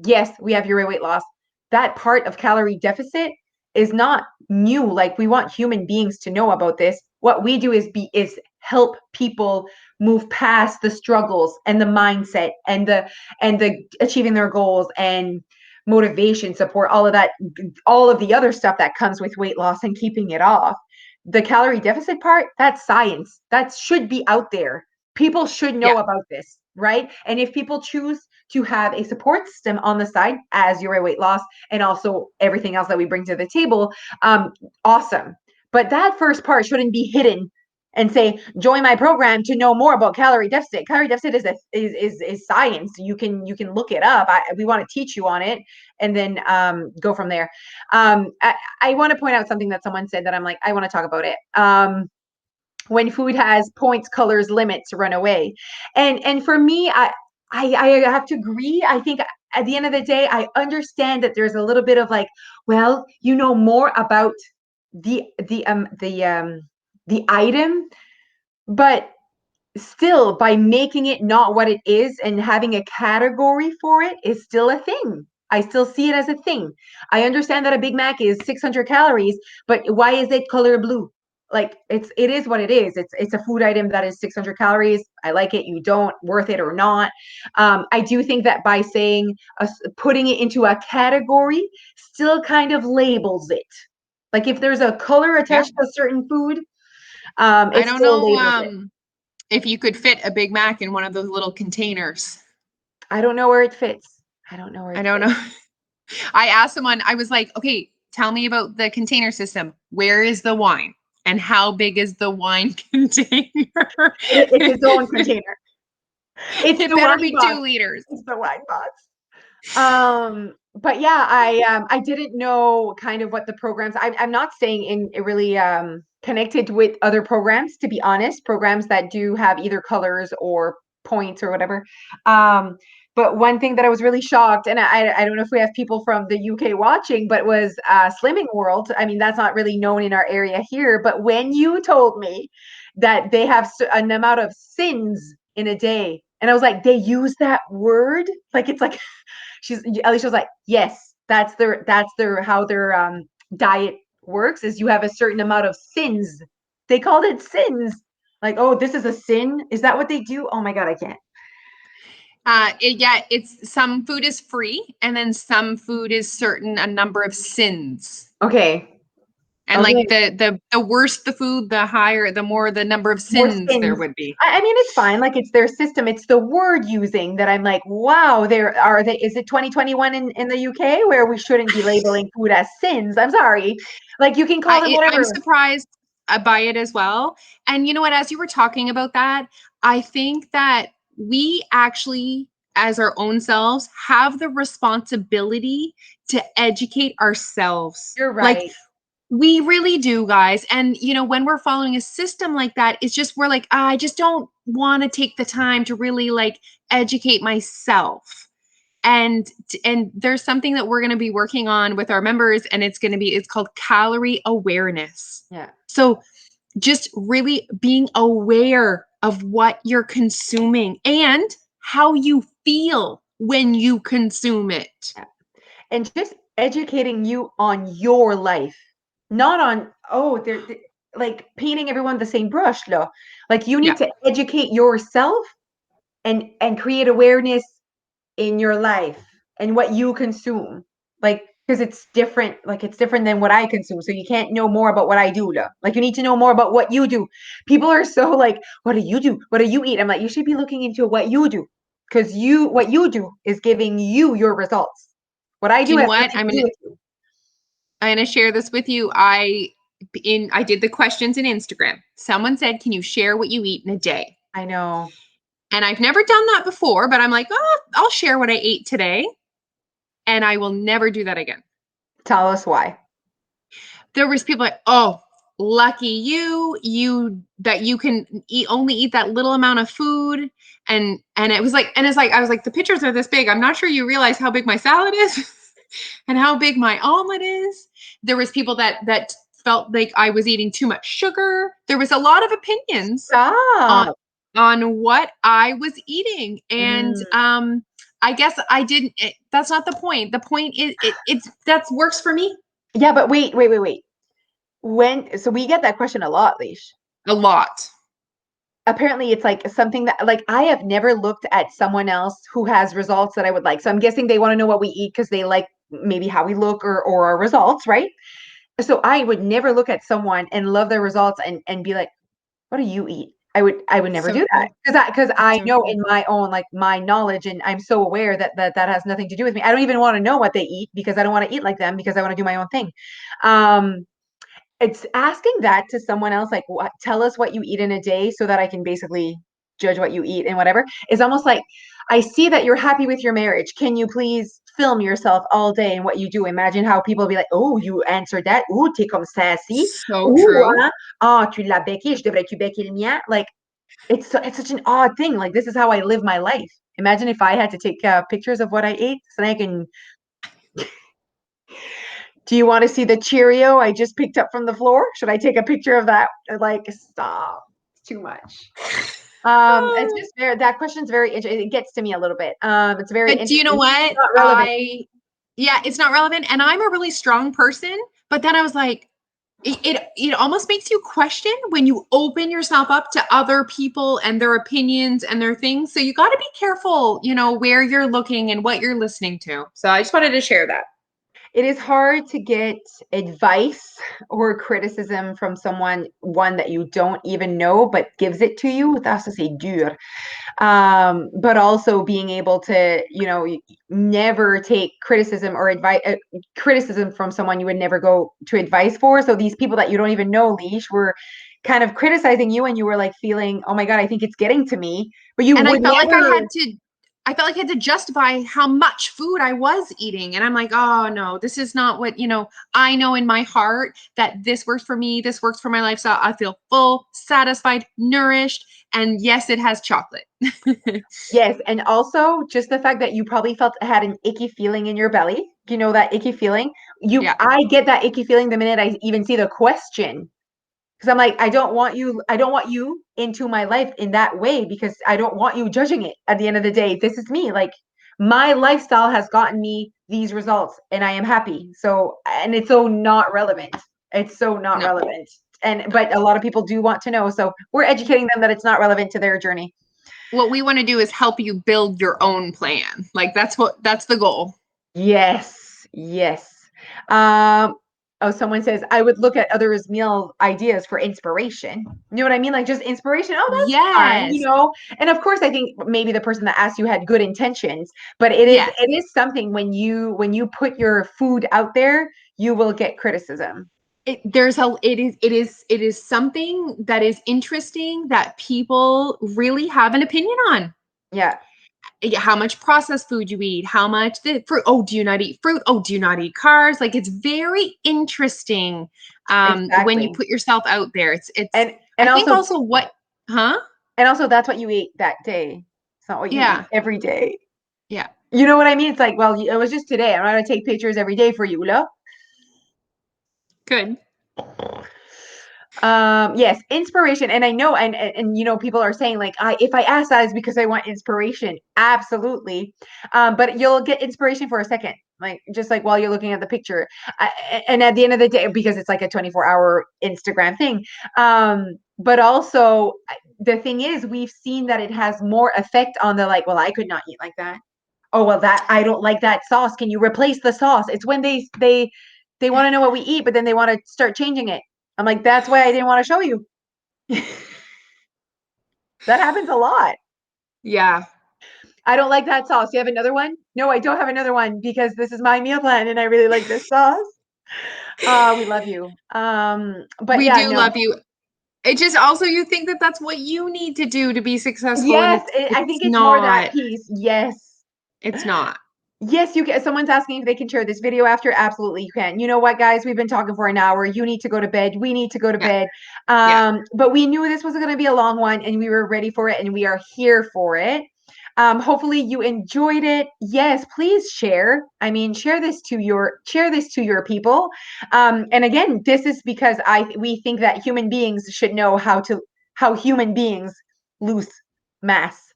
yes, we have your weight loss. That part of calorie deficit is not new. Like we want human beings to know about this. What we do is help people move past the struggles and the mindset and the achieving their goals and motivation, support, all of that, all of the other stuff that comes with weight loss and keeping it off. The calorie deficit part, that's science. That should be out there. People should Yeah. know about this, right? And if people choose to have a support system on the side as your weight loss and also everything else that we bring to the table, awesome. But that first part shouldn't be hidden and say, join my program to know more about calorie deficit. Calorie deficit is science. You can look it up. We want to teach you on it, and then go from there. I want to point out something that someone said that I'm like, I want to talk about it. When food has points, colors, limits, run away. And for me, I have to agree. I think at the end of the day, I understand that there's a little bit of like, well, you know more about the the um the um the item, but still, by making it not what it is and having a category for it is still a thing. I still see it as a thing. I understand that a Big Mac is 600 calories, but why is it color blue? Like it is what it is. It's a food item that is 600 calories. I like it. You don't, worth it or not. I do think that by saying putting it into a category still kind of labels it. Like if there's a color Yeah. attached to a certain food, I it don't still know labels it. if you could fit a Big Mac in one of those little containers. I don't know where it fits. I don't know where I it don't fits. know. I asked someone, I was like, okay, tell me about the container system. Where is the wine? And how big is the wine container? It's its own container. It's It the better wine be box. 2 liters. It's the wine box. But yeah, I didn't know kind of what the programs. I'm not saying in really connected with other programs, to be honest, programs that do have either colors or points or whatever. But one thing that I was really shocked, and I don't know if we have people from the UK watching, but was Slimming World. I mean, that's not really known in our area here. But when you told me that they have an amount of sins in a day, and I was like, they use that word like it's like Alicia was like, yes, that's their how their diet works is you have a certain amount of sins. They called it sins. Like, oh, this is a sin. Is that what they do? Oh my god, I can't. Yeah, it's some food is free, and then some food is certain a number of sins. Okay. And like Okay. the worse the food, the higher, the more the number of More sins there sins. would be. I mean, it's fine. Like it's their system. It's the word using that I'm like, wow, there are they is it 2021 in the UK where we shouldn't be labeling food as sins? I'm sorry. Like you can call them I'm whatever. surprised by it as well. And you know what? As you were talking about that, I think that we actually, as our own selves, have the responsibility to educate ourselves. You're Like right. we really do, guys. And when we're following a system like that, it's just we're like, I just don't want to take the time to really like educate myself. And there's something that we're going to be working on with our members, and it's called Calorie Awareness. Yeah. So just really being aware of what you're consuming and how you feel when you consume it. Yeah. And just educating you on your life, not on, oh, like painting everyone the same brush, though. Like you need Yeah. to educate yourself and create awareness in your life and what you consume. Like because it's different. Like it's different than what I consume. So you can't know more about what I do. Like you need to know more about what you do. People are so like, what do you do? What do you eat? I'm like, you should be looking into what you do because what you do is giving you your results. What I Do do you know has what? nothing to do with you. I'm gonna share this with you. I did the questions in Instagram. Someone said, "Can you share what you eat in a day?" I know. And I've never done that before, but I'm like, "Oh, I'll share what I ate today." And I will never do that again. Tell us why. There was people like, "Oh, lucky you that you can only eat that little amount of food." And it's like I was like, the pictures are this big. I'm not sure you realize how big my salad is and how big my omelet is. There was people that felt like I was eating too much sugar. There was a lot of opinions on Stop. what I was eating. And Mm. I guess I didn't that's not the point. The point is it's that works for me Yeah, but wait. So we get that question a lot, Leash. a lot. Apparently it's like something that like I have never looked at someone else who has results that I would like. So I'm guessing they want to know what we eat because they like maybe how we look or our results, right? So I would never look at someone and love their results and be like, what do you eat? I would never So do that true. because It's I so know true. in my own like my knowledge and I'm so aware that has nothing to do with me. I don't even want to know what they eat because I don't want to eat like them because I want to do my own thing. Um, it's asking that to someone else, like, what, tell us what you eat in a day so that I can basically judge what you eat and whatever. It's almost like, I see that you're happy with your marriage. Can you please film yourself all day and what you do? Imagine how people be like, oh, you answered that. Oh, t'es comme sassy. So Oh, true. hein? Ah, tu l'as becqué, je devrais-tu becquer le mien? Like, it's such an odd thing. Like, this is how I live my life. Imagine if I had to take pictures of what I ate so I can. Do you want to see the Cheerio I just picked up from the floor? Should I take a picture of that? Like, stop. It's too much. It's just very that question's very interesting. It gets to me a little bit. It's very But do you know interesting. what? Not relevant. Yeah, it's not relevant. And I'm a really strong person. But then I was like, it almost makes you question when you open yourself up to other people and their opinions and their things. So you got to be careful, where you're looking and what you're listening to. So I just wanted to share that. It is hard to get advice or criticism from someone, one that you don't even know, but gives it to you. That's to say dur. But also being able to, never take criticism or advice, criticism from someone you would never go to advice for. So these people that you don't even know, Leash, were kind of criticizing you, and you were like feeling, oh my God, I think it's getting to me. But you And would never. I felt like I had to justify how much food I was eating. And I'm like, oh no, this is not what, I know in my heart that this works for me. This works for my lifestyle. I feel full, satisfied, nourished. And yes, it has chocolate. Yes, and also just the fact that you probably felt had an icky feeling in your belly. You know that icky feeling? Yeah, I get that icky feeling the minute I even see the question. Because I'm like, I don't want you into my life in that way because I don't want you judging it at the end of the day. This is me. Like my lifestyle has gotten me these results and I am happy. So, and it's so not relevant. It's so not no. relevant. But a lot of people do want to know. So we're educating them that it's not relevant to their journey. What we want to do is help you build your own plan. Like that's the goal. Yes, yes. Um, oh, someone says I would look at others' meal ideas for inspiration. You know what I mean? Like just inspiration. Oh, that's fun, Yes. And of course, I think maybe the person that asked you had good intentions, but Yes. it is something when you put your food out there, you will get criticism. It is something that is interesting that people really have an opinion on. Yeah, How much processed food you eat, how much the fruit. Oh, do you not eat fruit? Oh, do you not eat carbs? Like it's very interesting when you exactly. put yourself out there. It's And I and think also also what, huh? and also that's what you ate that day. It's not what you eat Yeah, every day. yeah, You know what I mean? It's like, well, it was just today. I'm not gonna take pictures every day for you, love. good. Yes, inspiration. And I know, and people are saying like, if I ask that is because I want inspiration. Absolutely. But you'll get inspiration for a second, like just like while you're looking at the picture. And at the end of the day, because it's like a 24-hour Instagram thing. But also the thing is, we've seen that it has more effect on the like, well, I could not eat like that. Oh, well, that I don't like that sauce. Can you replace the sauce? It's when they want to know what we eat, but then they want to start changing it. I'm like, that's why I didn't want to show you. That happens a lot. Yeah. I don't like that sauce. You have another one? No, I don't have another one because this is my meal plan and I really like this sauce. We love you. But We yeah, do no. love you. It just also you think that that's what you need to do to be successful, and Yes, it's I it's think it's more that not. piece. Yes. It's not. Yes, you can. Someone's asking if they can share this video after. Absolutely, you can. You know what, guys? We've been talking for an hour. You need to go to bed. We need to go to Yeah. bed. Yeah. But we knew this was going to be a long one, and we were ready for it, and we are here for it. Hopefully, you enjoyed it. Yes, please share. I mean, share this to your people. And again, this is because we think that human beings should know how human beings lose mass,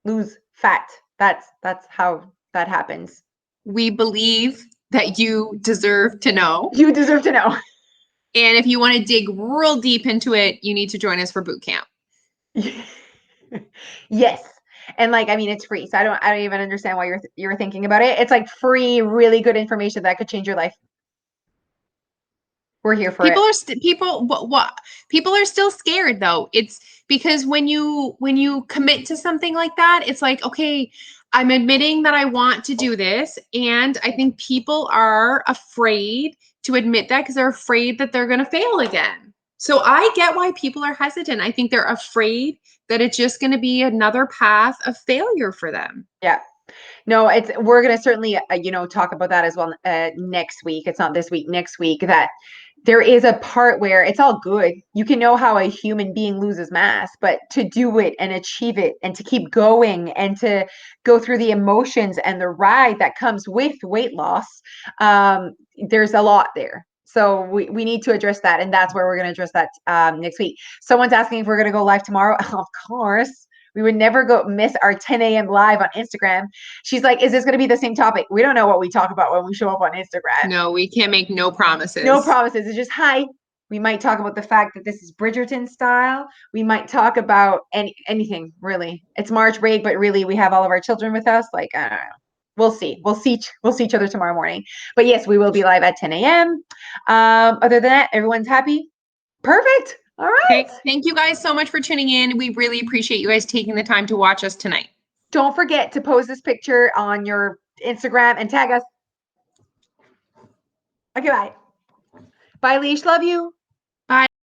lose fat. That's how that happens. We believe that you deserve to know. You deserve to know. And if you want to dig real deep into it, you need to join us for boot camp. Yes. And like, I mean, it's free. So I don't even understand why you're thinking about it. It's like free, really good information that could change your life. We're here for it. What people are still scared though. It's because when you commit to something like that, it's like, okay, I'm admitting that I want to do this, and I think people are afraid to admit that because they're afraid that they're going to fail again. So I get why people are hesitant. I think they're afraid that it's just going to be another path of failure for them. Yeah. No, we're going to certainly talk about that as well next week. It's not this week, next week, that there is a part where it's all good. You can know how a human being loses mass, but to do it and achieve it and to keep going and to go through the emotions and the ride that comes with weight loss, there's a lot there. So we need to address that. And that's where we're going to address that next week. Someone's asking if we're going to go live tomorrow. Of course. We would never go miss our 10 a.m. live on Instagram. She's like, is this going to be the same topic? We don't know what we talk about when we show up on Instagram. No, we can't make no No promises. promises. It's just hi. We might talk about the fact that this is Bridgerton style. We might talk about anything really. It's March break, but really we have all of our children with us. Like, I don't know. We'll see. We'll see each other tomorrow morning. But yes, we will be live at 10 a.m. Other than that, everyone's happy. Perfect. All right. Okay. Thank you guys so much for tuning in. We really appreciate you guys taking the time to watch us tonight. Don't forget to post this picture on your Instagram and tag us. Okay, bye. Bye, Leash. Love you.